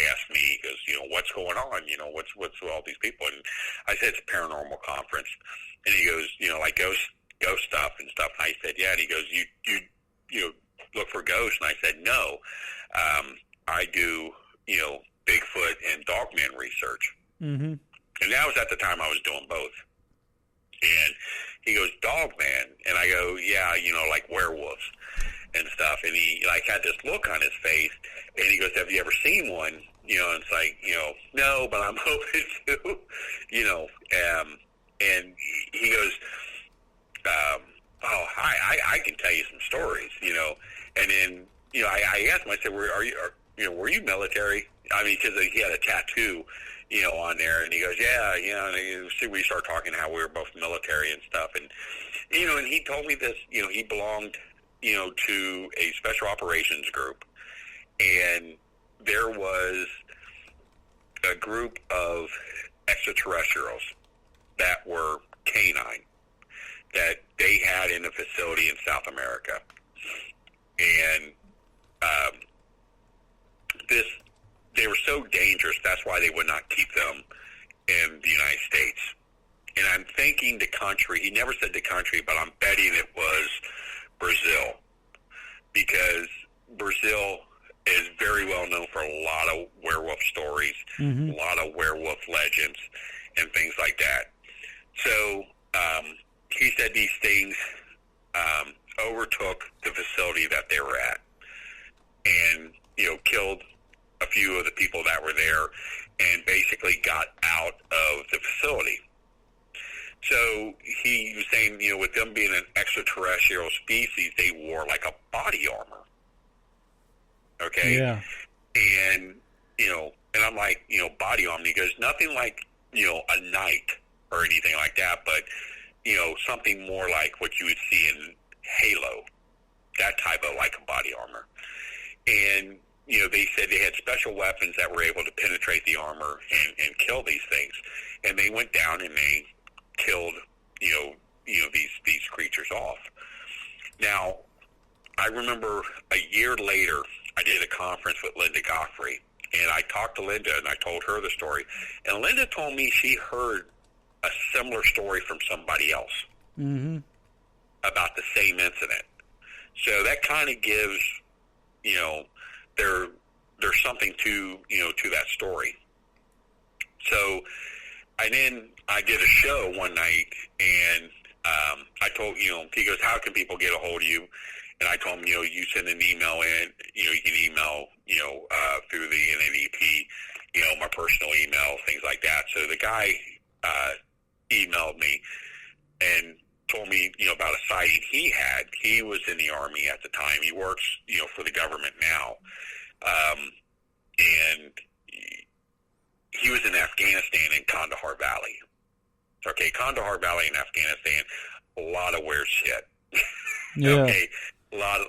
asked me, he goes, what's going on? What's with all these people? And I said, it's a paranormal conference. And he goes, like ghost stuff and stuff. And I said, yeah. And he goes, you look for ghosts? And I said, no. I do, Bigfoot and Dogman research. Mm-hmm. And that was at the time I was doing both. And he goes, Dogman? And I go, yeah, like werewolves and stuff. And he had this look on his face, and he goes, have you ever seen one? And it's like, no, but I'm hoping to, and he goes, I can tell you some stories, and then, I asked him, I said, were you military? I mean, because he had a tattoo, on there, and he goes, yeah, and we start talking how we were both military and stuff, and, and he told me this, he belonged, to a special operations group, and there was a group of extraterrestrials that were canine that they had in a facility in South America, and they were so dangerous, that's why they would not keep them in the United States. And I'm thinking the country, he never said the country, but I'm betting it was Brazil, because Brazil is very well known for a lot of werewolf stories, mm-hmm. a lot of werewolf legends, and things like that. So he said these things overtook the facility that they were at, and killed a few of the people that were there, and basically got out of the facility. So he was saying, with them being an extraterrestrial species, they wore like a body armor. Okay? Yeah. And, and I'm like, body armor. He goes, nothing like, a knight or anything like that, but, something more like what you would see in Halo, that type of like a body armor. And, they said they had special weapons that were able to penetrate the armor and kill these things. And they went down and they killed, these creatures off. Now, I remember a year later, I did a conference with Linda Godfrey, and I talked to Linda, and I told her the story. And Linda told me she heard a similar story from somebody else, mm-hmm. about the same incident. So that kind of gives, there's something to that story. So I did a show one night, and I told, he goes, how can people get a hold of you? And I told him, you send an email in, you can email, through the NADP, my personal email, things like that. So the guy emailed me, and told me, about a sighting he had. He was in the Army at the time. He works, for the government now. And he was in Afghanistan in Kandahar Valley. Okay, Kandahar Valley in Afghanistan, a lot of weird shit. Yeah. Okay, a lot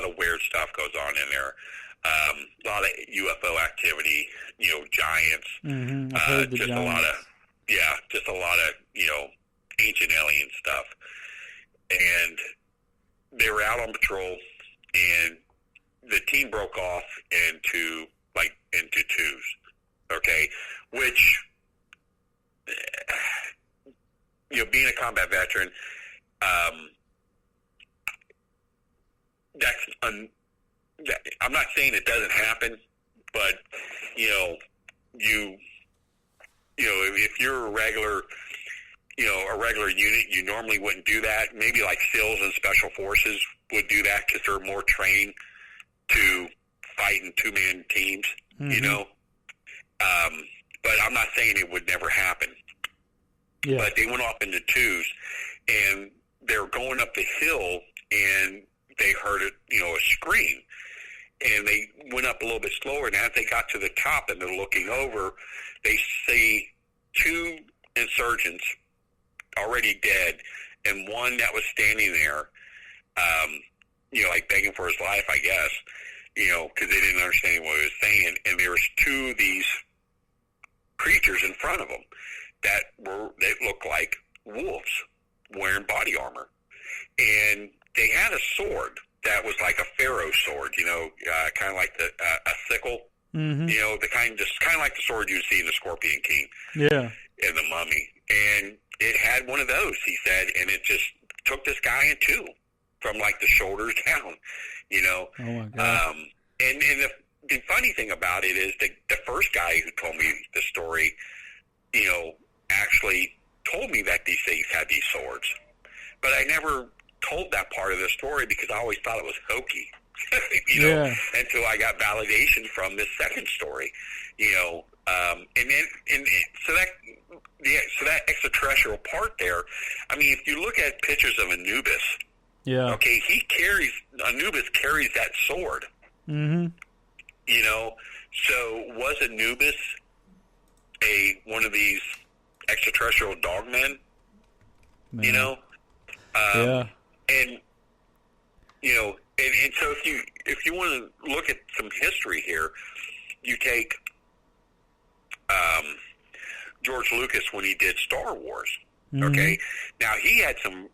of weird stuff goes on in there. A lot of UFO activity, giants. Mm-hmm. I've heard the just giants. just a lot of, ancient alien stuff. And they were out on patrol, and the team broke off into twos. Okay, which, being a combat veteran, I'm not saying it doesn't happen, but if you're a regular unit, you normally wouldn't do that. Maybe like SEALs and Special Forces would do that because they're more trained to fight in two-man teams. Mm-hmm. But I'm not saying it would never happen. Yeah. But they went off into twos, and they were going up the hill, and they heard a scream. And they went up a little bit slower, and as they got to the top and they're looking over, they see two insurgents already dead, and one that was standing there, like begging for his life, I guess, because they didn't understand what he was saying. And there was two of these creatures in front of them that looked like wolves wearing body armor, and they had a sword that was like a pharaoh sword, kind of like a sickle, mm-hmm. The kind of like the sword you see in the Scorpion King, Yeah. and the Mummy, and it had one of those, he said, and it just took this guy in two from like the shoulders down, Oh my God. And the funny thing about it is the first guy who told me the story, actually told me that these things had these swords, but I never told that part of the story because I always thought it was hokey, until I got validation from this second story, so that extraterrestrial part there. I mean, if you look at pictures of Anubis, okay, Anubis carries that sword, mm-hmm. So was Anubis one of these extraterrestrial dogmen? Man. And and so if you want to look at some history here, you take George Lucas when he did Star Wars. Mm-hmm. Okay, now he had some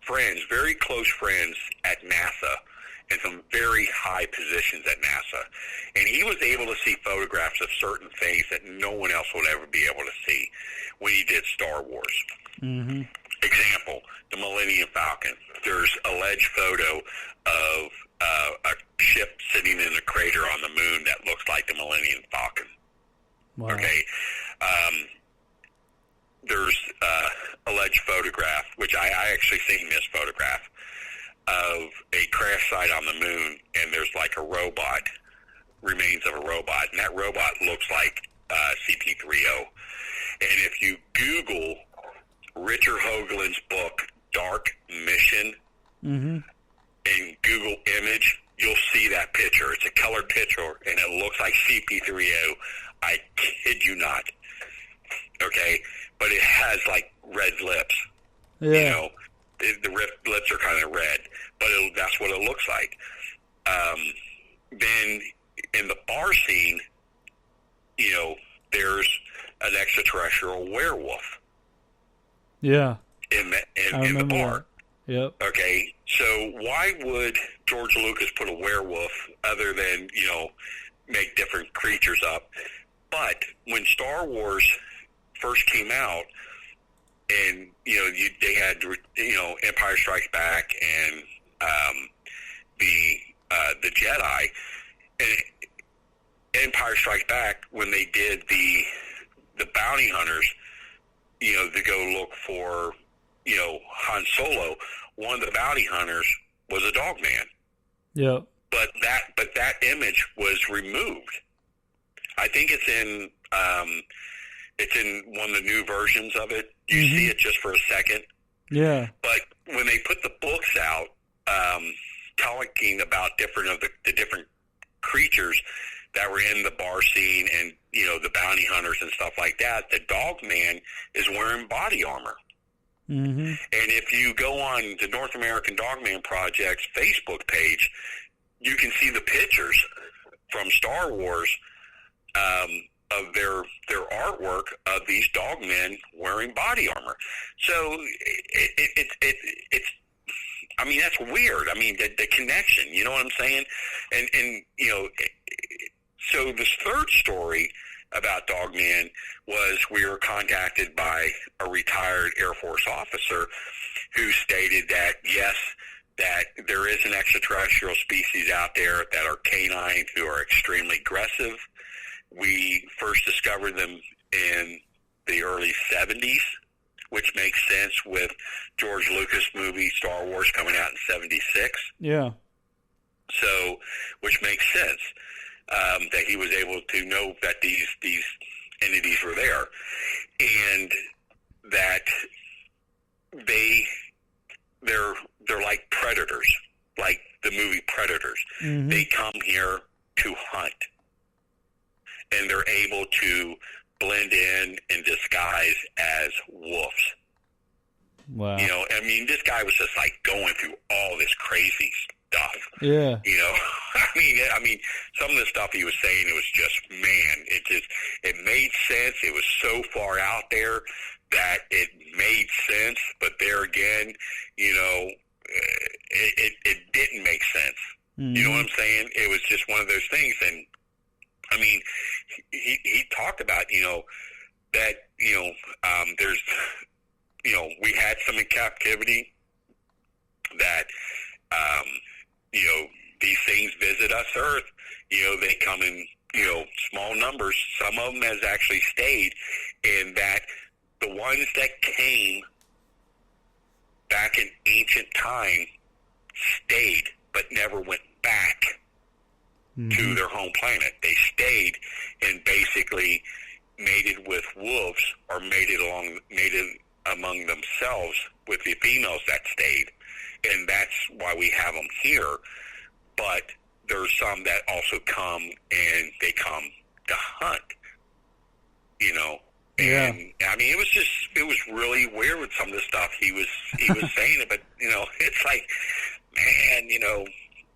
friends, very close friends at NASA, and some very high positions at NASA, and he was able to see photographs of certain things that no one else would ever be able to see when he did Star Wars. Mm-hmm. Example, the Millennium Falcon. There's alleged photo of a ship sitting in a crater on the moon that looks like the Millennium Falcon. Wow. Okay. There's alleged photograph, which I actually seen this photograph, of a crash site on the moon, and there's like a robot, remains of a robot, and that robot looks like CP3O. And if you Google Richard Hoagland's book, Dark Mission, mm-hmm. and Google image, you'll see that picture. It's a colored picture, and it looks like CP3O. I kid you not. Okay? But it has, like, red lips. Yeah. The lips are kind of red, but that's what it looks like. Then in the bar scene, there's an extraterrestrial werewolf. Yeah. In the bar. That. Yep. Okay, so why would George Lucas put a werewolf other than, make different creatures up? But when Star Wars first came out, and, they had, Empire Strikes Back and the Jedi, and Empire Strikes Back, when they did the bounty hunters, to go look for, Han Solo, one of the bounty hunters was a dog man. Yep. But that image was removed. I think it's in one of the new versions of it. You see it just for a second. Yeah. But when they put the books out, talking about the different creatures that were in the bar scene and, you know, the bounty hunters and stuff like that, the Dogman is wearing body armor. Mm-hmm. And if you go on the North American Dogman Project's Facebook page, you can see the pictures from Star Wars of their artwork of these dogmen wearing body armor. So it's I mean, that's weird. I mean, the connection, you know what I'm saying? And you know, so this third story about Dogman was we were contacted by a retired Air Force officer who stated that, yes, that there is an extraterrestrial species out there that are canine who are extremely aggressive. We first discovered them in the early 70s, which makes sense with George Lucas movie Star Wars coming out in 76. Yeah. So, which makes sense that he was able to know that these entities were there, and that they're like predators, like the movie Predators. Mm-hmm. They come here to hunt, and they're able to blend in and disguise as wolves. Wow. You know, I mean, this guy was just like going through all this crazy stuff. Yeah. You know, I mean, some of the stuff he was saying, it was just, man, it made sense. It was so far out there that it made sense, but there again, you know, it didn't make sense. Mm-hmm. You know what I'm saying? It was just one of those things. And I mean, he talked about, you know, that, you know, there's, you know, we had some in captivity that, you know, these things visit us Earth. You know, they come in, you know, small numbers. Some of them has actually stayed, and that the ones that came back in ancient time stayed, but never went back to their home planet. They stayed and basically mated with wolves or mated among themselves with the females that stayed, and that's why we have them here. But there's some that also come, and they come to hunt, you know. And I mean, it was really weird with some of the stuff he was saying. But you know, it's like, man, you know,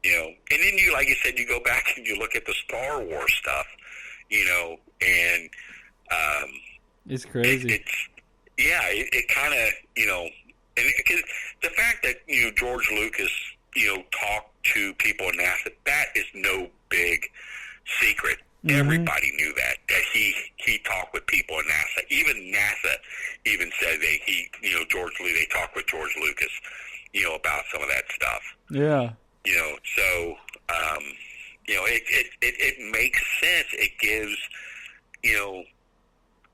and then you, like you said, you go back and you look at the Star Wars stuff, you know, and it's crazy. It kind of, you know, and because the fact that, you know, George Lucas, you know, talked to people in NASA, that is no big secret. Mm-hmm. Everybody knew that he talked with people in NASA. Even NASA even said they talked with George Lucas, you know, about some of that stuff. Yeah. You know, so, you know, it makes sense. It gives, you know,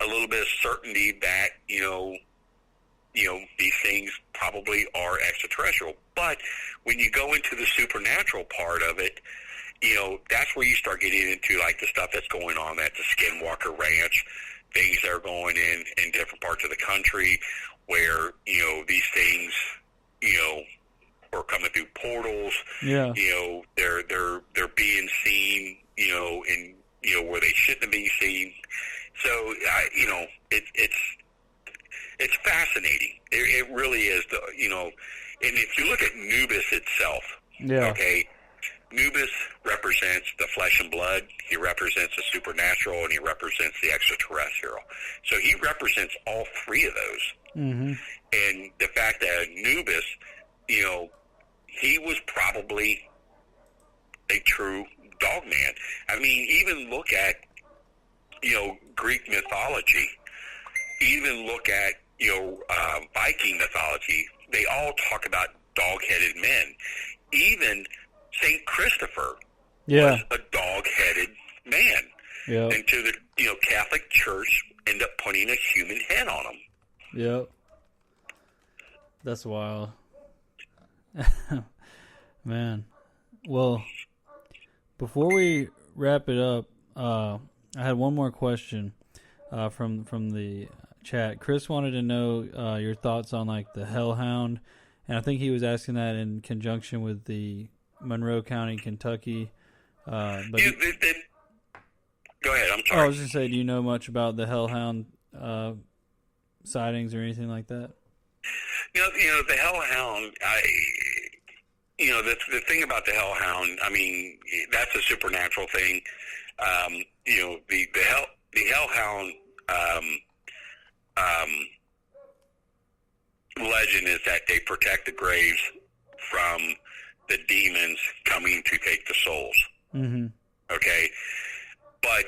a little bit of certainty that, you know, these things probably are extraterrestrial. But when you go into the supernatural part of it, you know, that's where you start getting into, like, the stuff that's going on at the Skinwalker Ranch, things that are going in different parts of the country where, you know, these things, you know, are coming through portals. Yeah. You know, they're being seen, you know, in, you know, where they shouldn't be seen. So, you know, it's fascinating. It really is, you know. And if you look at Nubis itself, okay, Nubis represents the flesh and blood. He represents the supernatural, and he represents the extraterrestrial. So he represents all three of those. Mm-hmm. And the fact that Nubis, you know, he was probably a true dogman. I mean, even look at, you know, Greek mythology. Even look at, you know, Viking mythology. They all talk about dog-headed men. Even St. Christopher was a dog-headed man. Yep. And to the, you know, Catholic Church end up putting a human head on him. Yep. That's wild. Man. Well, before we wrap it up, I had one more question from the chat. Chris wanted to know your thoughts on like the hellhound, and I think he was asking that in conjunction with the Monroe County, Kentucky. But go ahead. I'm sorry. I was just saying, do you know much about the hellhound sightings or anything like that? You know the hellhound. The thing about the hellhound. I mean, that's a supernatural thing. The hellhound legend is that they protect the graves from the demons coming to take the souls. Mm-hmm. Okay, but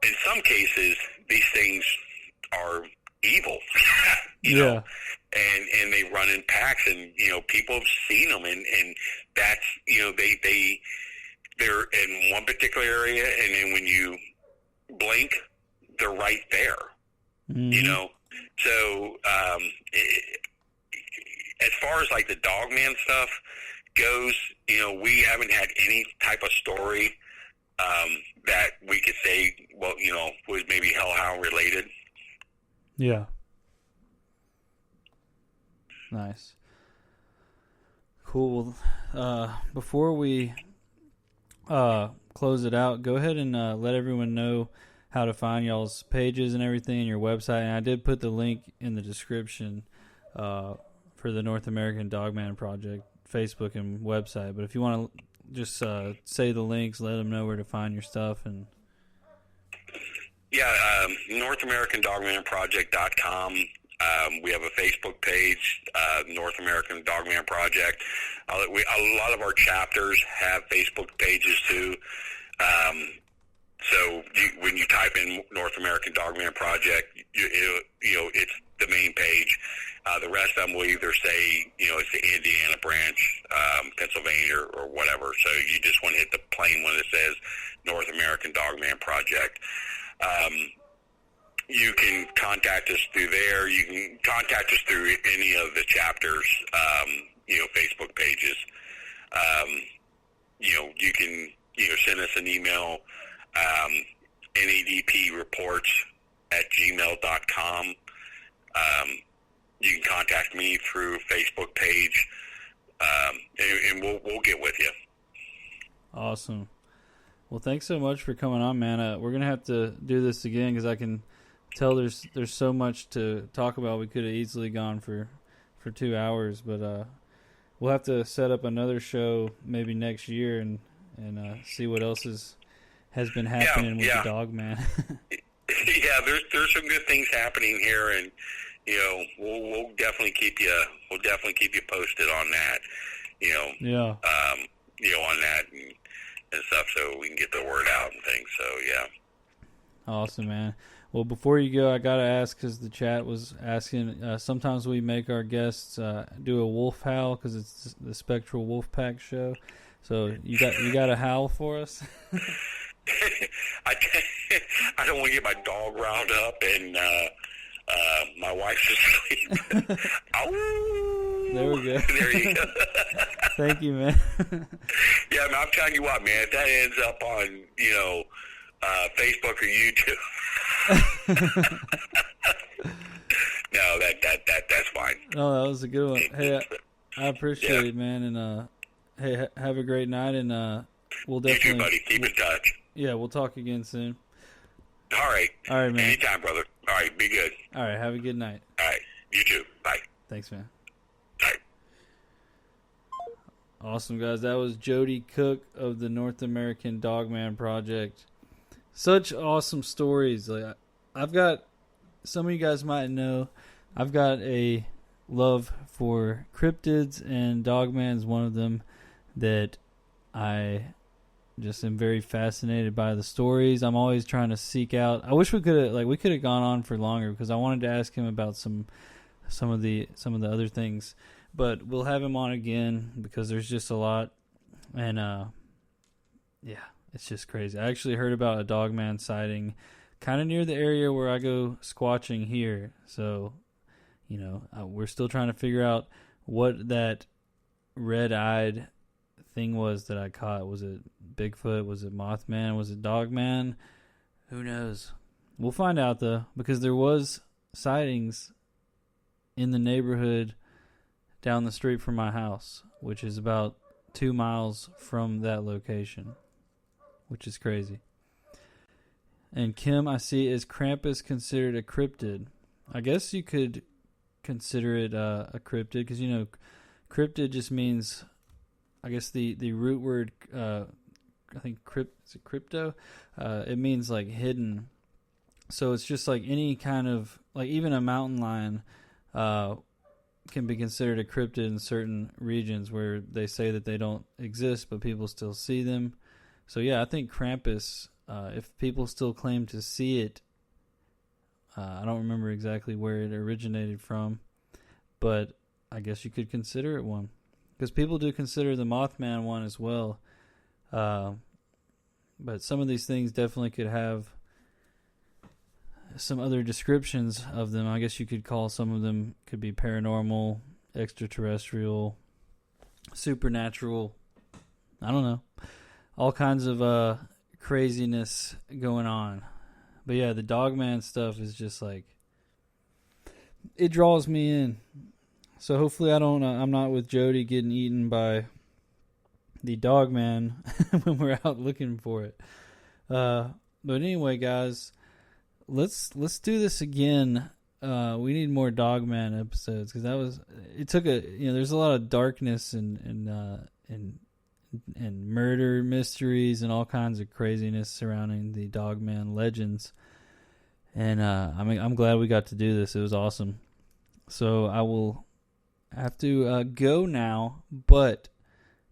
in some cases, these things are evil. you know, and they run in packs, and people have seen them, and that's they're in one particular area, and then when you blink, they're right there. Mm-hmm. So as far as like the Dogman stuff goes, we haven't had any type of story that we could say, was maybe hellhound related. Yeah. Nice. Cool. Before we close it out, go ahead and let everyone know how to find y'all's pages and everything and your website. And I did put the link in the description for the North American Dogman Project Facebook and website. But if you want to just say the links, let them know where to find your stuff. And NorthAmericanDogmanProject.com. We have a Facebook page, North American Dogman Project. A lot of our chapters have Facebook pages too. So when you type in North American Dogman Project, it's the main page. The rest of them will either say, it's the Indiana branch, Pennsylvania, or whatever. So you just want to hit the plain one that says North American Dogman Project. You can contact us through there. You can contact us through any of the chapters, Facebook pages. You can send us an email, NADPreports@gmail.com. You can contact me through Facebook page, and we'll get with you. Awesome. Well, thanks so much for coming on, man. We're gonna have to do this again because I can tell there's so much to talk about. We could have easily gone for 2 hours, but we'll have to set up another show maybe next year and see what else has been happening with the Dogman. Yeah, there's some good things happening here, and we'll definitely keep you posted on that. On that and stuff, so we can get the word out and things. So yeah. Awesome, man. Well, before you go, I gotta ask because the chat was asking. Sometimes we make our guests do a wolf howl because it's the Spectral Wolf Pack show. So you got a howl for us? I don't want to get my dog riled up and my wife's asleep. Ow! There we go. There you go. Thank you, man. Yeah, man, I'm telling you what, man. If that ends up on Facebook or YouTube. No, that's fine. Oh, that was a good one. Hey, I appreciate it, man, and hey, have a great night, and we'll definitely. You too, buddy. Keep in touch. Yeah, we'll talk again soon. All right, man. Anytime, brother. All right, be good. All right, have a good night. All right, you too. Bye. Thanks, man. Bye. Awesome, guys. That was Joedy Cook of the North American Dogman Project. Such awesome stories. Like I've got, some of you guys might know, I've got a love for cryptids, and Dogman's one of them that I just am very fascinated by the stories. I'm always trying to seek out. I wish we could have gone on for longer because I wanted to ask him about some of the other things, but we'll have him on again because there's just a lot, and it's just crazy. I actually heard about a Dogman sighting kind of near the area where I go squatching here. So, we're still trying to figure out what that red-eyed thing was that I caught. Was it Bigfoot? Was it Mothman? Was it Dogman? Who knows? We'll find out, though, because there was sightings in the neighborhood down the street from my house, which is about 2 miles from that location, which is crazy. And Kim, I see, is Krampus considered a cryptid? I guess you could consider it a cryptid, because, you know, cryptid just means, I guess the root word, I think is it crypto? It means like hidden. So it's just like any kind of, like even a mountain lion can be considered a cryptid in certain regions where they say that they don't exist, but people still see them. So yeah, I think Krampus, if people still claim to see it, I don't remember exactly where it originated from, but I guess you could consider it one. Because people do consider the Mothman one as well. But some of these things definitely could have some other descriptions of them. I guess you could call some of them could be paranormal, extraterrestrial, supernatural. I don't know. All kinds of craziness going on. But yeah, the Dogman stuff is just like, it draws me in. So hopefully I'm not with Joedy getting eaten by the Dogman when we're out looking for it. But anyway, guys, let's do this again. We need more Dogman episodes, because there's a lot of darkness and murder mysteries and all kinds of craziness surrounding the Dogman legends. And I'm glad we got to do this. It was awesome. So I will have to go now, but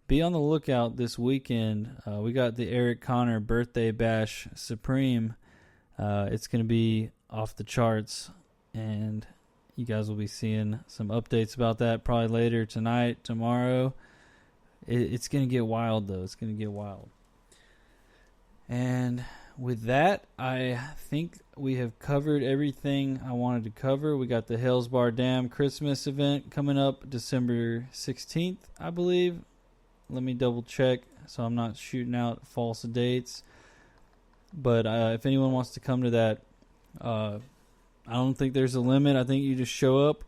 be on the lookout this weekend. We got the Eric Connor Birthday Bash Supreme. It's going to be off the charts, and you guys will be seeing some updates about that probably later tonight, tomorrow. It's going to get wild, though. It's going to get wild. And with that, I think we have covered everything I wanted to cover. We got the Hales Bar Dam Christmas event coming up December 16th, I believe. Let me double check so I'm not shooting out false dates. But if anyone wants to come to that, I don't think there's a limit. I think you just show up.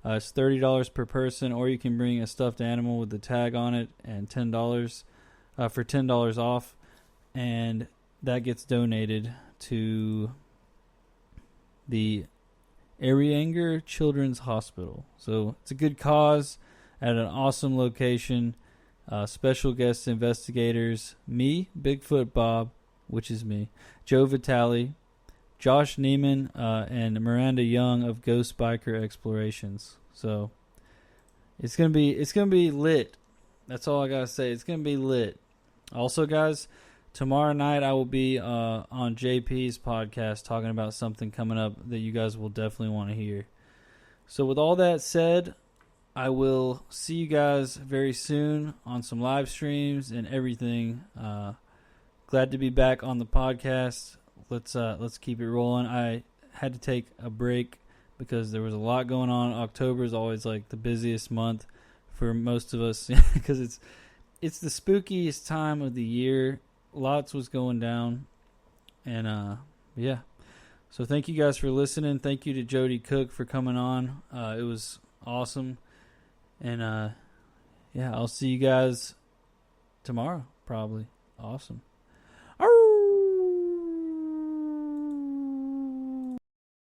It's $30 per person, or you can bring a stuffed animal with the tag on it, and $10 for $10 off. And that gets donated to the Arianger Children's Hospital. So it's a good cause at an awesome location. Special guest investigators, me, Bigfoot Bob, which is me, Joe Vitale, Josh Neiman, and Miranda Young of Ghost Biker Explorations. So it's gonna be lit. That's all I gotta say. It's gonna be lit. Also, guys, tomorrow night I will be on JP's podcast talking about something coming up that you guys will definitely want to hear. So with all that said, I will see you guys very soon on some live streams and everything. Glad to be back on the podcast. Let's keep it rolling. I had to take a break because there was a lot going on. October is always like the busiest month for most of us because it's the spookiest time of the year. Lots was going down, and yeah. So thank you guys for listening. Thank you to Joedy Cook for coming on. It was awesome, and yeah, I'll see you guys tomorrow probably. Awesome.